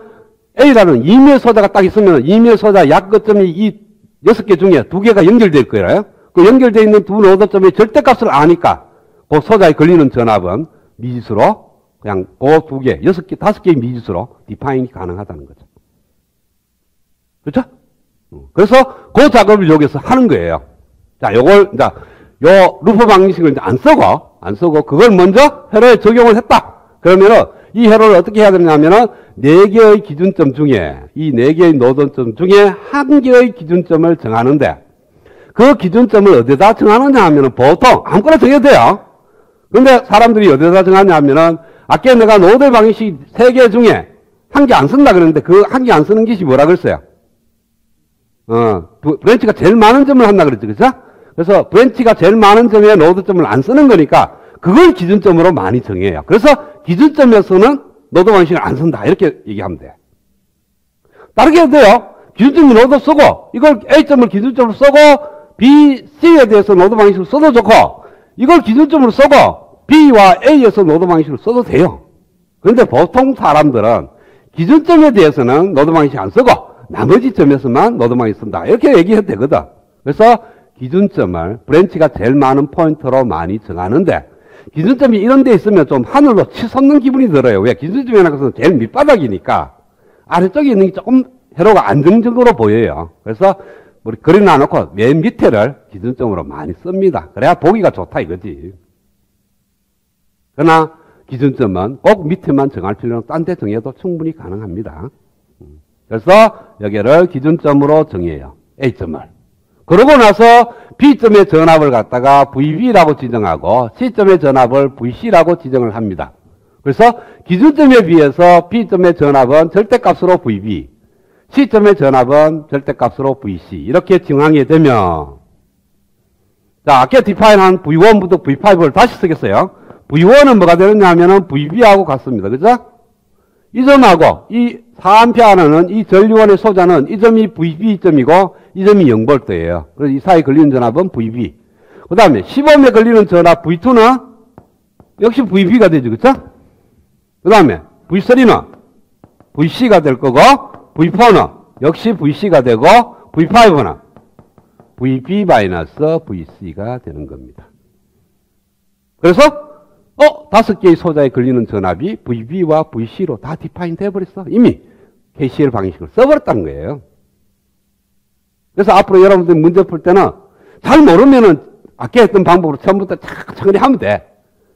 A라는 이미의 소자가 딱 있으면 이미의 소자 약끝점이 이 6개 중에 2개가 연결될 거예요. 그 연결되어 있는 두 노드점의 절대값을 아니까 그 소자에 걸리는 전압은 미지수로 그냥 그 2개, 6개, 5개의 미지수로 디파인이 가능하다는 거죠. 그렇죠? 그래서 그 작업을 여기서 하는 거예요. 자, 요걸, 자, 요 루프 방식을 이제 안 쓰고 그걸 먼저 회로에 적용을 했다. 그러면은 이 회로를 어떻게 해야 되냐면은 4개의 기준점 중에 이 4개의 노드점 중에 1개의 기준점을 정하는데 그 기준점을 어디다 정하느냐 하면은 보통 아무거나 정해도 돼요. 근데 사람들이 어디다 정하냐 하면은 아까 내가 노드 방식 3개 중에 1개 안 쓴다 그랬는데 그 1개 안 쓰는 것이 뭐라 그랬어요? 브랜치가 제일 많은 점을 한다 그랬죠. 그죠? 그래서 브랜치가 제일 많은 점에 노드점을 안 쓰는 거니까 그걸 기준점으로 많이 정해요. 그래서 기준점에서는 노드 방식을 안 쓴다. 이렇게 얘기하면 돼. 다르게 해도 돼요. 기준점이 노드 쓰고 이걸 A점을 기준점으로 쓰고 B, C에 대해서 노드 방식을 써도 좋고 이걸 기준점으로 쓰고 B와 A에서 노드 방식을 써도 돼요. 그런데 보통 사람들은 기준점에 대해서는 노드 방식 안 쓰고 나머지 점에서만 노드 방식 쓴다. 이렇게 얘기해도 되거든. 그래서 기준점을 브랜치가 제일 많은 포인트로 많이 정하는데 기준점이 이런 데 있으면 좀 하늘로 치솟는 기분이 들어요. 왜? 기준점이라는 것은 제일 밑바닥이니까 아래쪽에 있는 게 조금 회로가 안정적으로 보여요. 그래서 우리 그려놔놓고 맨 밑에를 기준점으로 많이 씁니다. 그래야 보기가 좋다 이거지. 그러나 기준점은 꼭 밑에만 정할 필요는 딴 데 정해도 충분히 가능합니다. 그래서 여기를 기준점으로 정해요. A점을. 그러고 나서 B점의 전압을 갖다가 VB라고 지정하고 C점의 전압을 VC라고 지정을 합니다. 그래서 기준점에 비해서 B점의 전압은 절대값으로 VB, C점의 전압은 절대값으로 VC 이렇게 정하게 되면 자, 아까 디파인한 V1부터 V5를 다시 쓰겠어요. V1은 뭐가 되느냐 하면은 VB하고 같습니다. 그죠? 이 점하고 이 4A는 이 전류원의 소자는 이 점이 VB점이고 이 점이 0V예요. 그래서 이 사이에 걸리는 전압은 VB. 그 다음에 10ohm에 걸리는 전압 V2는 역시 VB가 되죠. 그쵸? 그 다음에 V3는 VC가 될 거고 V4는 역시 VC가 되고 V5는 VB-VC가 되는 겁니다. 그래서 5개의 소자에 걸리는 전압이 VB와 VC로 다 디파인 돼버렸어. 이미 KCL 방식을 써버렸다는 거예요. 그래서 앞으로 여러분들 문제 풀 때는 잘 모르면은 아까 했던 방법으로 처음부터 차근히 하면 돼.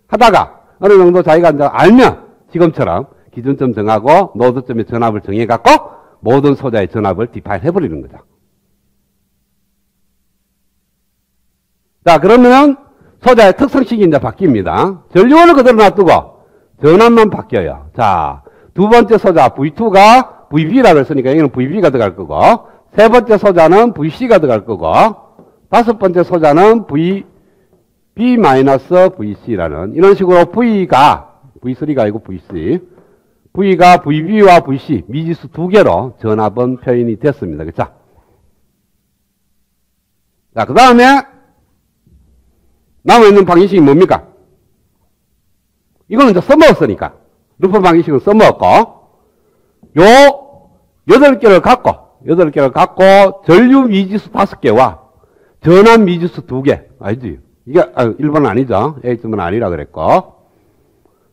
하다가 어느 정도 자기가 이제 알면 지금처럼 기준점 정하고 노드점의 전압을 정해갖고 모든 소자의 전압을 디파인 해버리는 거죠. 자, 그러면은 소자의 특성식이 이제 바뀝니다. 전류원을 그대로 놔두고 전압만 바뀌어요. 자, 두 번째 소자 V2가 VB라고 했으니까 여기는 VB가 들어갈 거고, 세 번째 소자는 VC가 들어갈 거고, 다섯 번째 소자는 VB-VC라는 이런 식으로 V가 V3가 아니고 VC, V가 VB와 VC 미지수 두 개로 전압은 표현이 됐습니다. 그쵸? 자, 그 다음에 남아있는 방정식이 뭡니까? 이거는 이제 써먹었으니까. 루프 방정식은 써먹었고, 요 8개를 갖고, 전류 미지수 5개와 전압 미지수 2개. 아니지. 이게, 1번은 아니죠. A점은 아니라 그랬고.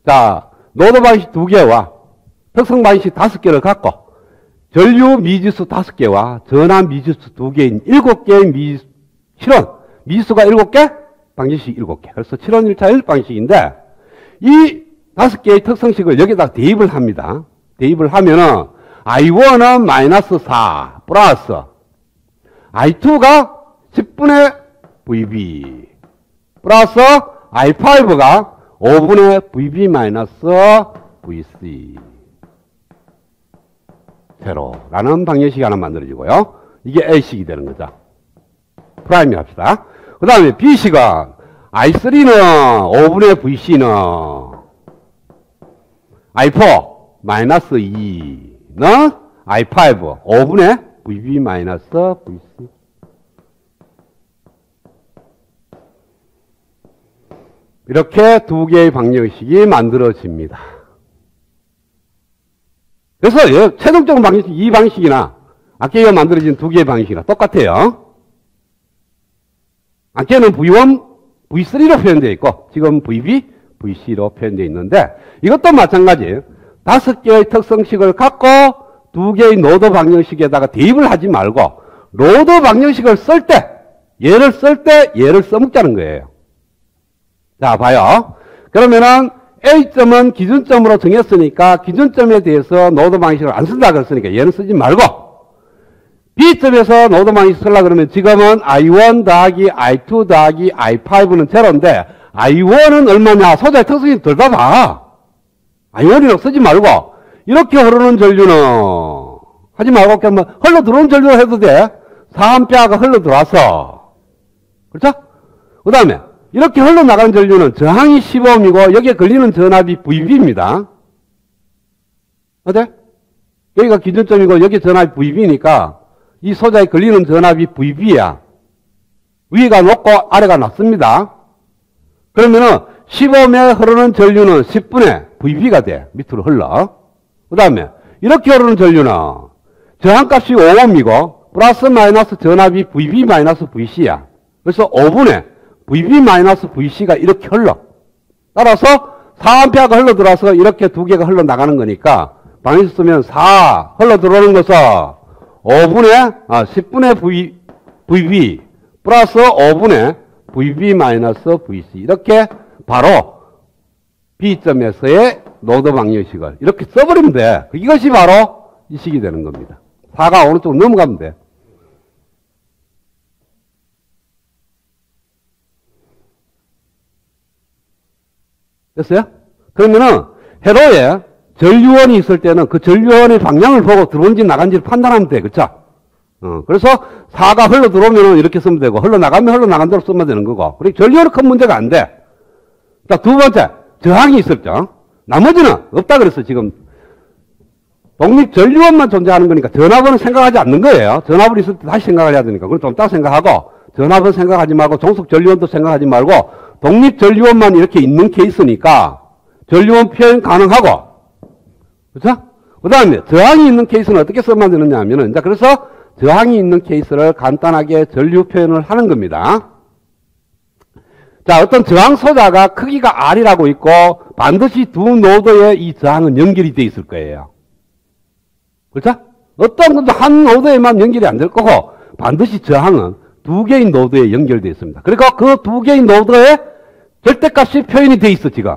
자, 노드 방정식 2개와 특성 방정식 5개를 갖고, 전류 미지수 5개와 전압 미지수 2개인 7개의 미지수, 실은 미지수가 7개? 방정식 7개. 그래서 7원 1차 1방식인데, 이 5개의 특성식을 여기다 대입을 합니다. 대입을 하면은, I1은 마이너스 4, 플러스, I2가 10분의 VB, 플러스, I5가 5분의 VB 마이너스 VC. 세로라는 방정식이 하나 만들어지고요. 이게 A식이 되는 거죠. 프라임이 합시다. 그 다음에 B식은 I3는 5분의 VC는 I4 마이너스 2는 I5 5분의 VB 마이너스 VC. 이렇게 두 개의 방정식이 만들어집니다. 그래서 최종적인 방정식 이 방식이나 아까 만들어진 두 개의 방식이나 똑같아요. 아까는 V1, V3로 표현되어 있고 지금 VB, VC로 표현되어 있는데 이것도 마찬가지예요. 5개의 특성식을 갖고 2개의 노드 방정식에다가 대입을 하지 말고 로드 방정식을 쓸 때 얘를 쓸 때 얘를 써먹자는 거예요. 자, 봐요. 그러면은 A점은 기준점으로 정했으니까 기준점에 대해서 노드 방식을 안 쓴다 그랬으니까 얘는 쓰지 말고 B점에서 노드 방식 쓰려고 그러면 지금은 I1 더하기 I2 더하기 I5는 제로인데 I1은 얼마냐? 소자의 특성이 덜 받아. I1이라고 쓰지 말고 이렇게 흐르는 전류는 하지 말고 그냥 뭐 흘러 들어오는 전류로 해도 돼. 4A가 흘러 들어와서. 그렇죠? 그 다음에 이렇게 흘러나가는 전류는 저항이 10ohm이고 여기에 걸리는 전압이 VB입니다. 어때? 여기가 기준점이고 여기 전압이 VB니까 이 소자에 걸리는 전압이 VB야. 위가 높고 아래가 낮습니다. 그러면은 10ohm에 흐르는 전류는 10분의 VB가 돼. 밑으로 흘러. 그 다음에 이렇게 흐르는 전류는 저항값이 5ohm이고 플러스 마이너스 전압이 VB 마이너스 VC야. 그래서 5분의 VB 마이너스 VC가 이렇게 흘러. 따라서 4A가 흘러 들어와서 이렇게 두 개가 흘러 나가는 거니까 방정식 쓰면 4 흘러 들어오는 것은 10분의 VB 플러스 5분의 VB 마이너스 VC 이렇게 바로 B점에서의 노드 방정식을 이렇게 써버리면 돼. 이것이 바로 이 식이 되는 겁니다. 4가 어느 쪽으로 넘어가면 돼. 됐어요? 그러면은 회로에 전류원이 있을 때는 그 전류원의 방향을 보고 들어온지 나간지를 판단하면 돼. 그쵸? 그래서 4가 흘러 들어오면 이렇게 쓰면 되고, 흘러 나가면 흘러 나간 대로 쓰면 되는 거고. 그리고 전류원은 큰 문제가 안 돼. 자, 두 번째, 저항이 있을 때. 나머지는 없다 그랬어, 지금. 독립 전류원만 존재하는 거니까 전압은 생각하지 않는 거예요. 전압을 있을 때 다시 생각을 해야 되니까. 그걸 좀 이따 생각하고, 전압은 생각하지 말고, 종속 전류원도 생각하지 말고, 독립 전류원만 이렇게 있는 케이스니까, 전류원 표현 가능하고, 그렇죠? 그 다음에 저항이 있는 케이스는 어떻게 쓰면 되느냐 하면은, 이제 그래서 저항이 있는 케이스를 간단하게 전류 표현을 하는 겁니다. 자, 어떤 저항 소자가 크기가 R이라고 있고, 반드시 두 노드에 이 저항은 연결이 되어 있을 거예요. 그렇죠? 어떤 것도 한 노드에만 연결이 안 될 거고, 반드시 저항은 두 개의 노드에 연결되어 있습니다. 그러니까 그 두 개의 노드에 절대값이 표현이 되어 있어, 지금.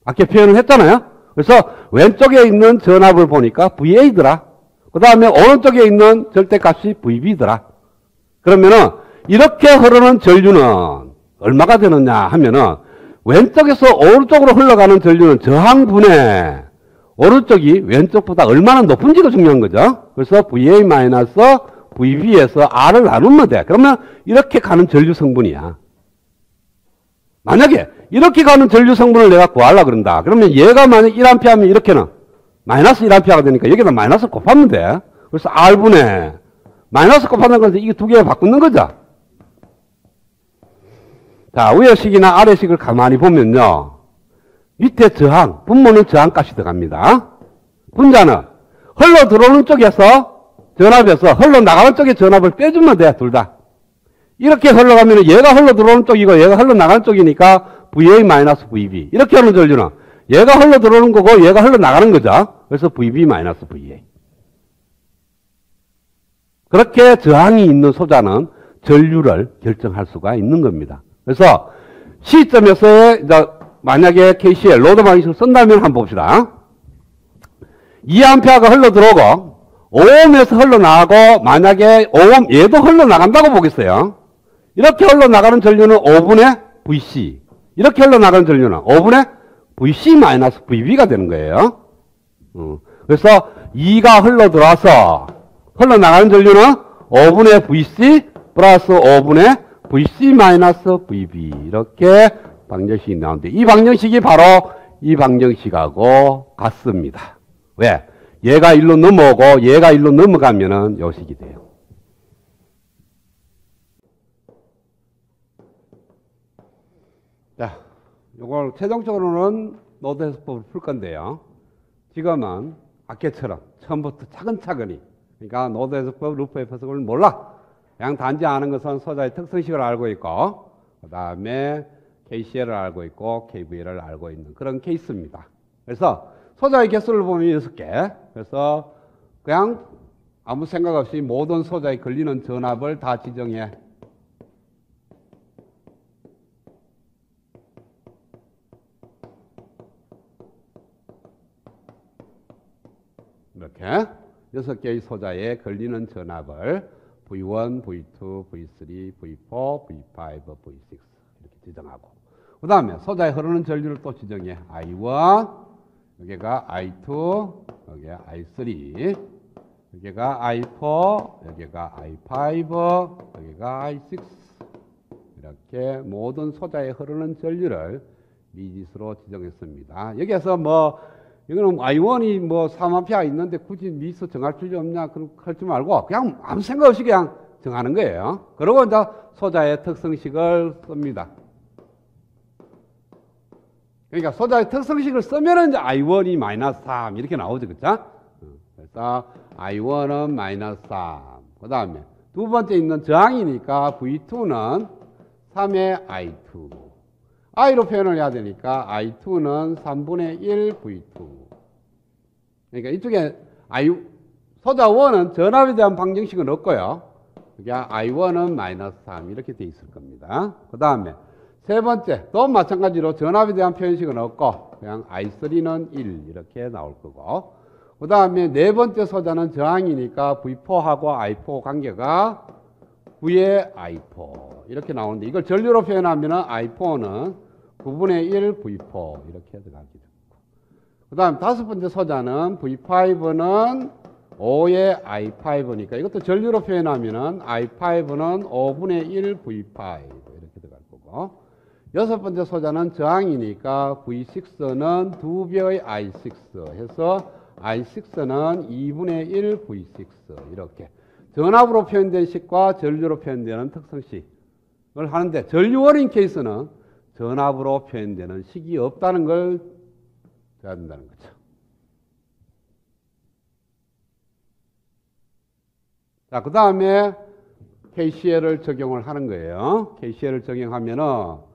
아까 표현을 했잖아요? 그래서 왼쪽에 있는 전압을 보니까 VA더라. 그 다음에 오른쪽에 있는 절대값이 VB더라. 그러면은 이렇게 흐르는 전류는 얼마가 되느냐 하면은 왼쪽에서 오른쪽으로 흘러가는 전류는 저항분의 오른쪽이 왼쪽보다 얼마나 높은지가 중요한 거죠. 그래서 VA-VB에서 R을 나누면 돼. 그러면 이렇게 가는 전류 성분이야. 만약에 이렇게 가는 전류 성분을 내가 구하려고 그런다. 그러면 얘가 만약 1A 하면 이렇게는 마이너스 1A가 되니까 여기다 마이너스 곱하면 돼. 그래서 R분의 마이너스 곱하는 건데 이게 두 개 바꾸는 거죠. 자, 위의 식이나 아래 식을 가만히 보면요. 밑에 저항, 분모는 저항값이 들어갑니다. 분자는 흘러 들어오는 쪽에서 전압에서 흘러 나가는 쪽에 전압을 빼주면 돼, 둘 다. 이렇게 흘러가면 얘가 흘러 들어오는 쪽이고 얘가 흘러 나가는 쪽이니까 VA-VB. 이렇게 하는 전류는 얘가 흘러 들어오는 거고 얘가 흘러 나가는 거죠. 그래서 VB-VA. 그렇게 저항이 있는 소자는 전류를 결정할 수가 있는 겁니다. 그래서 시점에서의 이제 만약에 KCL 로드 방식을 쓴다면 한번 봅시다. 2A가 흘러 들어오고 5ohm에서 흘러 나가고 만약에 5ohm 얘도 흘러 나간다고 보겠어요. 이렇게 흘러 나가는 전류는 5분의 VC. 이렇게 흘러 나가는 전류는 5분의 VC-VB가 되는 거예요. 그래서 2가 흘러 들어와서 흘러 나가는 전류는 5분의 VC 플러스 5분의 VC-VB. 이렇게 방정식이 나오는데 이 방정식이 바로 이 방정식하고 같습니다. 왜? 얘가 일로 넘어오고 얘가 일로 넘어가면은 요 식이 돼요. 자, 요걸 최종적으로는 노드 해석법을 풀 건데요. 지금은 아까처럼 처음부터 차근차근히, 그러니까 노드 해석법, 루프 해석을 몰라. 그냥 단지 아는 것은 소자의 특성식을 알고 있고, 그 다음에 KCL을 알고 있고, KVL을 알고 있는 그런 케이스입니다. 그래서 소자의 개수를 보면 6개. 그래서 그냥 아무 생각 없이 모든 소자에 걸리는 전압을 다 지정해. 이렇게 6개의 소자에 걸리는 전압을 V1, V2, V3, V4, V5, V6 이렇게 지정하고 그 다음에 소자에 흐르는 전류를 또 지정해. I1, 여기가 I2, 여기가 I3, 여기가 I4, 여기가 I5, 여기가 I6 이렇게 모든 소자에 흐르는 전류를 미지수로 지정했습니다. 여기에서 뭐 이거는 I1이 뭐 3A 있는데 굳이 미수 정할 필요 없냐 그런 할지 말고 그냥 아무 생각 없이 그냥 정하는 거예요. 그리고 이제 소자의 특성식을 씁니다. 그러니까 소자의 특성식을 쓰면은 이제 I1이 마이너스 3 이렇게 나오죠, 그렇죠? 그래서 I1은 마이너스 3. 그 다음에 두 번째 있는 저항이니까 V2는 3의 I2. i로 표현을 해야 되니까 i2는 3분의 1 v2. 그러니까 이쪽에 소자 1은 전압에 대한 방정식은 없고요. 그러니까 i1은 마이너스 3 이렇게 돼 있을 겁니다. 그 다음에 세 번째 또 마찬가지로 전압에 대한 표현식은 없고 그냥 i3는 1 이렇게 나올 거고, 그 다음에 네 번째 소자는 저항이니까 v4하고 i4 관계가 9의 i4 이렇게 나오는데, 이걸 전류로 표현하면 i4는 9분의 1 v4 이렇게 들어가게 됩니다. 그 다음 다섯 번째 소자는 v5는 5의 i5니까 이것도 전류로 표현하면 i5는 5분의 1 v5 이렇게 들어갈 거고, 여섯 번째 소자는 저항이니까 v6는 2배의 i6 해서 i6는 2분의 1 v6 이렇게 전압으로 표현된 식과 전류로 표현되는 특성식을 하는데, 전류원인 케이스는 전압으로 표현되는 식이 없다는 걸 해야 된다는 거죠. 자, 그 다음에 KCL을 적용을 하는 거예요. KCL을 적용하면은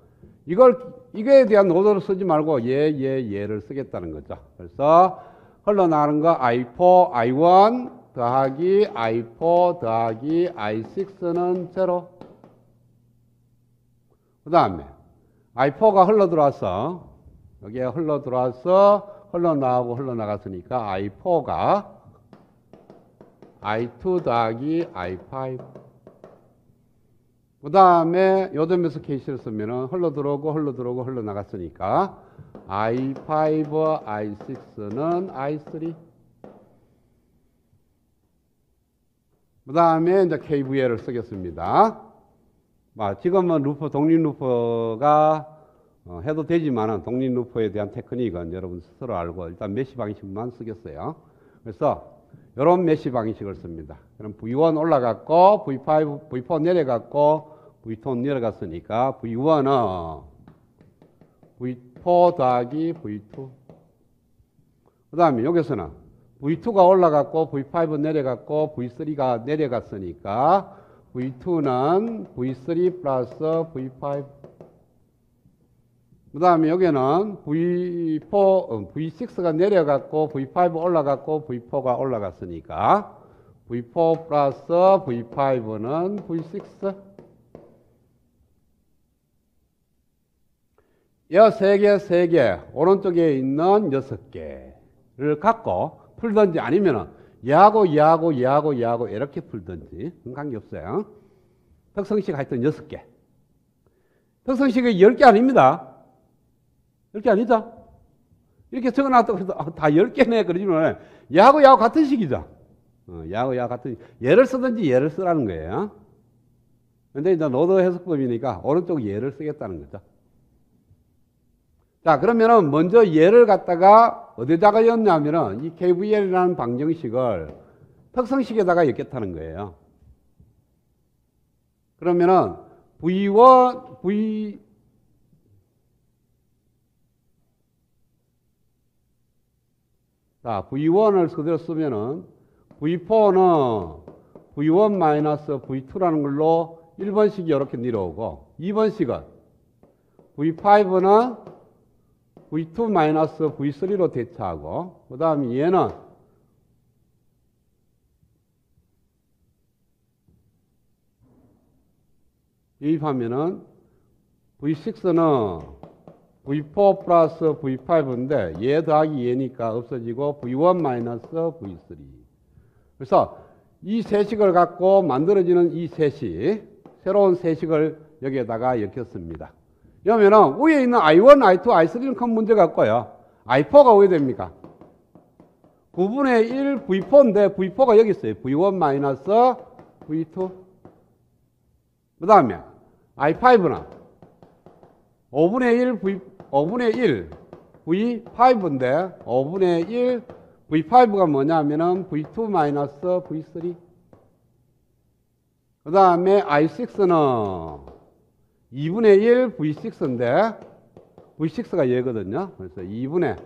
이거에 대한 노도를 쓰지 말고 얘를 쓰겠다는 거죠. 그래서 흘러나가는 거 I4, I1 더하기 I4 더하기 I6는 0. 그 다음에 I4가 흘러들어와서 여기에 흘러들어와서 흘러나갔으니까 I4가 I2 더하기 I5. 그 다음에 요점에서 KC를 쓰면은 흘러들어오고 흘러나갔으니까 I5, I6는 I3. 그 다음에 이제 KVL을 쓰겠습니다. 지금은 독립 루퍼가 해도 되지만은 독립 루퍼에 대한 테크닉은 여러분 스스로 알고 일단 메시 방식만 쓰겠어요. 그래서 이런 메시 방식을 씁니다. 그럼 V1 올라갔고 V5, V4 내려갔고 V2 내려갔으니까 V1은 V4 더하기 V2. 그 다음에 여기서는 V2가 올라갔고 V5 내려갔고 V3가 내려갔으니까 V2는 V3 플러스 V5. 그 다음에 여기는 V6가 내려갔고 V5 올라갔고 V4가 올라갔으니까 V4 플러스 V5는 V6. 이 3개, 오른쪽에 있는 6개를 갖고 풀든지 아니면은 얘하고 이렇게 풀든지 관계없어요. 특성식 하여튼 6개. 특성식이 10개 아닙니다. 10개 아니죠? 이렇게 적어놨다고 해서 다 10개네 그러지만 얘하고 같은 식이죠. 얘하고 같은 식. 얘를 쓰든지 얘를 쓰라는 거예요. 근데 이제 노드 해석법이니까 오른쪽 얘를 쓰겠다는 거죠. 자, 그러면은 먼저 얘를 갖다가 어디다가 였냐면은 이 KVL이라는 방정식을 특성식에다가 엮겠다는 거예요. 그러면은 V1을 그대로 쓰면은 V4는 V1 마이너스 V2라는 걸로 1번식이 이렇게 내려오고 2번식은 V5는 V2 마이너스 V3로 대처하고, 그 다음에 얘는 대입하면은 V6는 V4 플러스 V5인데 얘 더하기 얘니까 없어지고 V1 마이너스 V3. 그래서 이 세식을 갖고 만들어지는 이 세식, 새로운 세식을 여기에다가 엮였습니다. 그러면은 위에 있는 I1, I2, I3는 큰 문제가 없고요. I4가 왜 됩니까? 9분의 1 V4인데 V4가 여기 있어요. V1 마이너스 V2. 그 다음에 I5는 5분의 1 V5인데 5분의 1 V5가 뭐냐면은 V2 마이너스 V3. 그 다음에 I6는 2분의 1 V6인데 V6가 얘거든요. 그래서 2분의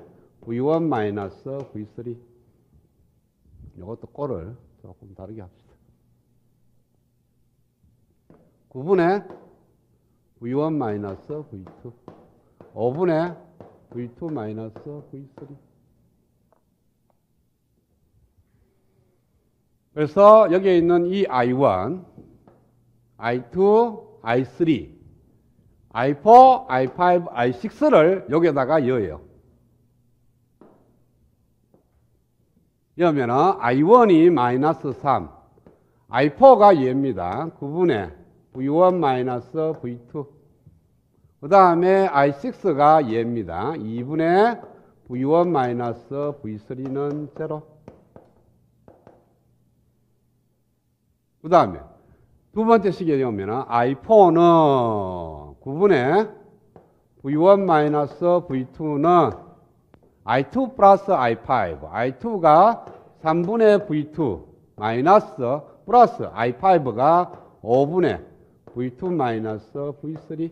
V1 마이너스 V3. 이것도 꼴을 조금 다르게 합시다. 9분의 V1 마이너스 V2. 5분의 V2 마이너스 V3. 그래서 여기에 있는 이 I1, I2, I3, I4, I5, I6를 여기에다가 여요. 여면은 I1이 마이너스 3, I4가 얘입니다. 9분의 V1 마이너스 V2. 그 다음에 I6가 얘입니다. 2분의 V1 마이너스 V3는 0. 그 다음에 두 번째 식에 오면은 I4는 9분의 V1 마이너스 V2는 I2 플러스 I5. I2가 3분의 V2 마이너스 플러스 I5가 5분의 V2 마이너스 V3.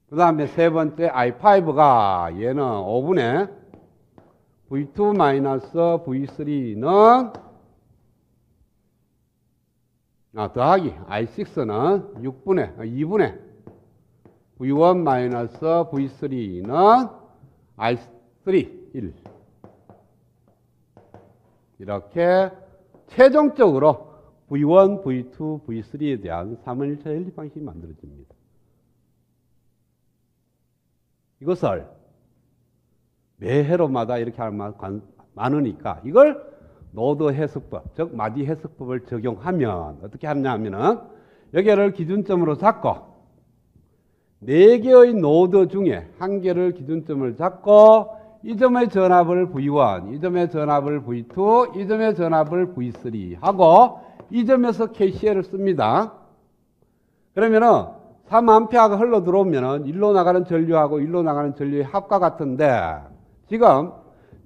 그 다음에 세 번째 I5가 얘는 5분의 V2 마이너스 V3는 더하기 I6는 2분의 V1 마이너스 V3는 I3 1. 이렇게 최종적으로 V1, V2, V3에 대한 3일차 연립 방식이 만들어집니다. 이것을 매 회로마다 이렇게 하면 많으니까 이걸 노드 해석법, 즉 마디 해석법을 적용하면 어떻게 하느냐 하면은 여기를 기준점으로 잡고 4개의 노드 중에 1개를 기준점을 잡고 이 점의 전압을 V1, 이 점의 전압을 V2, 이 점의 전압을 V3 하고 이 점에서 KCL을 씁니다. 그러면은 3A가 흘러 들어오면은 일로 나가는 전류하고 일로 나가는 전류의 합과 같은데 지금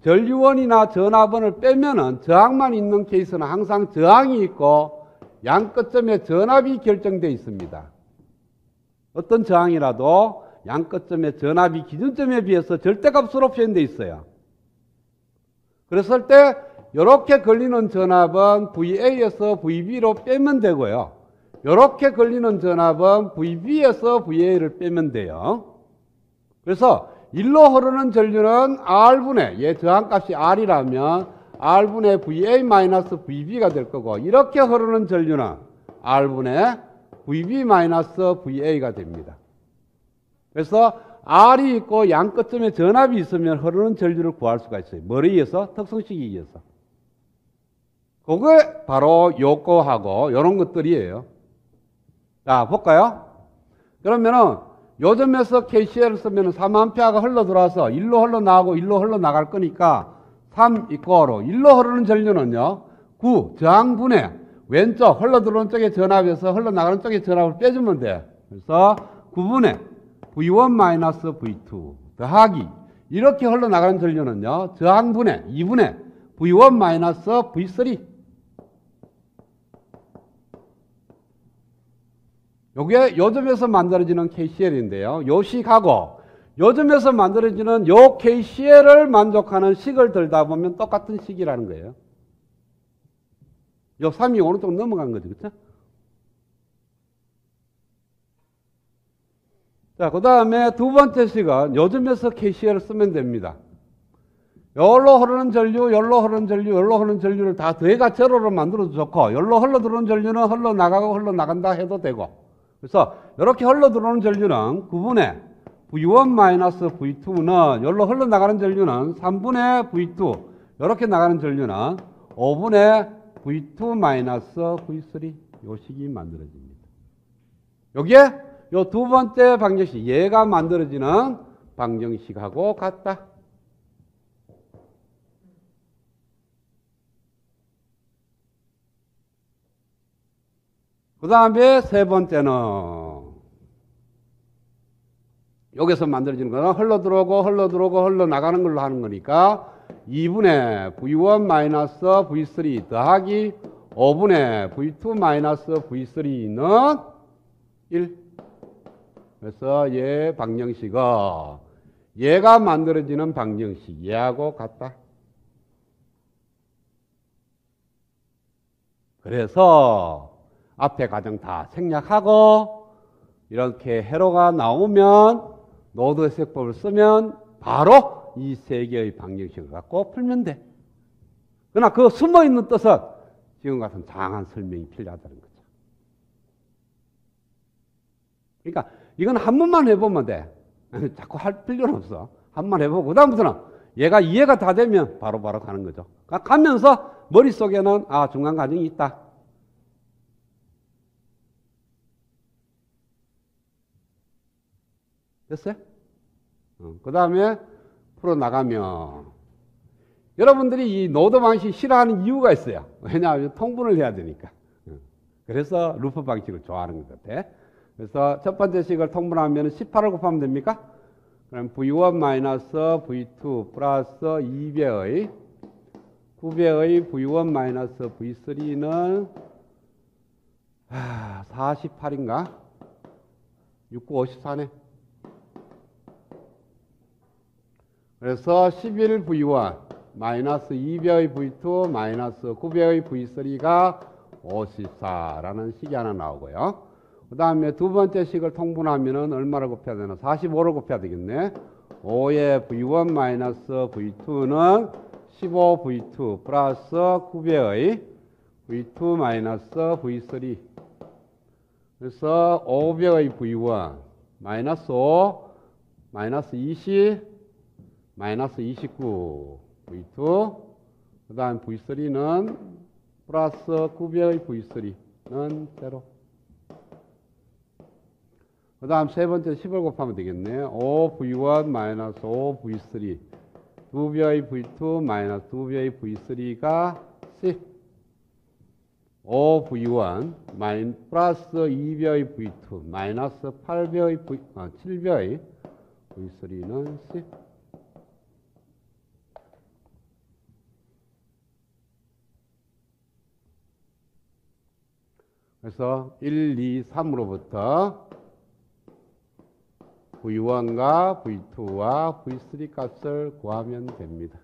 전류원이나 전압원을 빼면은 저항만 있는 케이스는 항상 저항이 있고 양 끝점에 전압이 결정되어 있습니다. 어떤 저항이라도 양 끝점의 전압이 기준점에 비해서 절대값으로 표현되어 있어요. 그랬을 때 이렇게 걸리는 전압은 VA에서 VB로 빼면 되고요. 이렇게 걸리는 전압은 VB에서 VA를 빼면 돼요. 그래서 일로 흐르는 전류는 R분의 얘 저항값이 R이라면 R분의 VA-VB가 될 거고 이렇게 흐르는 전류는 R분의 VB-VA가 됩니다. 그래서 R이 있고 양 끝점에 전압이 있으면 흐르는 전류를 구할 수가 있어요. 뭐에 의해서? 특성식에 의해서. 그게 바로 요거하고 이런 것들이에요. 자, 볼까요? 그러면은 요점에서 KCL을 쓰면 3A가 흘러 들어와서 일로 흘러나가고 일로 흘러나갈 거니까 3 이꼬로 일로 흐르는 전류는요 9 저항분의 왼쪽 흘러 들어오는 쪽의 전압에서 흘러나가는 쪽의 전압을 빼주면 돼. 그래서 9분의 V1-V2 더하기 이렇게 흘러나가는 전류는요 저항분의 2분의 V1-V3. 요게 요점에서 만들어지는 KCL인데요. 요 식하고 요점에서 만들어지는 요 KCL을 만족하는 식을 들다 보면 똑같은 식이라는 거예요. 요 3이 오른쪽 넘어간 거죠. 그렇죠? 자, 그 다음에 두 번째 식은 요점에서 KCL을 쓰면 됩니다. 여기로 흐르는 전류, 여기로 흐르는 전류, 여기로 흐르는 전류를 다 더해가 제로로 만들어도 좋고 여기로 흘러들어오는 전류는 흘러나가고 흘러나간다 해도 되고 그래서 이렇게 흘러들어오는 전류는 9분의 V1-V2는 여기로 흘러나가는 전류는 3분의 V2 이렇게 나가는 전류는 5분의 V2-V3 요 식이 만들어집니다. 여기에 요 두 번째 방정식 얘가 만들어지는 방정식하고 같다. 그 다음에 세 번째는 여기서 만들어지는 거는 흘러들어오고 흘러들어오고 흘러나가는 걸로 하는 거니까 2분의 V1-V3 더하기 5분의 V2-V3는 1. 그래서 얘 방정식은 얘가 만들어지는 방정식 얘하고 같다. 그래서 앞에 과정 다 생략하고 이렇게 회로가 나오면 노드 해석법을 쓰면 바로 이 세 개의 방정식을 갖고 풀면 돼. 그러나 그 숨어있는 뜻은 지금 같은 장한 설명이 필요하다는 거죠. 그러니까 이건 한 번만 해보면 돼. 자꾸 할 필요는 없어. 한 번 해보고 그 다음부터는 얘가 이해가 다 되면 바로바로 가는 거죠. 가면서 머릿속에는 아 중간 과정이 있다. 됐어요? 그 다음에 풀어나가면 여러분들이 이 노드 방식 싫어하는 이유가 있어요. 왜냐하면 통분을 해야 되니까. 그래서 루프 방식을 좋아하는 것 같아. 그래서 첫 번째 식을 통분하면 18을 곱하면 됩니까? 그럼 V1 마이너스 V2 플러스 2배의 9배의 V1 마이너스 V3는 48인가? 69, 54네. 그래서 11V1 마이너스 2배의 V2 마이너스 9배의 V3가 54라는 식이 하나 나오고요. 그 다음에 두 번째 식을 통분하면은 얼마를 곱해야 되나? 45를 곱해야 되겠네. 5의 V1 마이너스 V2는 15V2 플러스 9배의 V2 마이너스 V3. 그래서 5배의 V1 마이너스 5 마이너스 20 마이너스 29 V2. 그 다음 V3는 플러스 9배의 V3는 0. 그 다음 세 번째 10을 곱하면 되겠네. 5V1 마이너스 5V3 2배의 V2 마이너스 2배의 V3가 10. 5V1 플러스 2배의 V2 마이너스 7배의 V3는 10. 그래서 1, 2, 3으로부터 V1과 V2와 V3 값을 구하면 됩니다.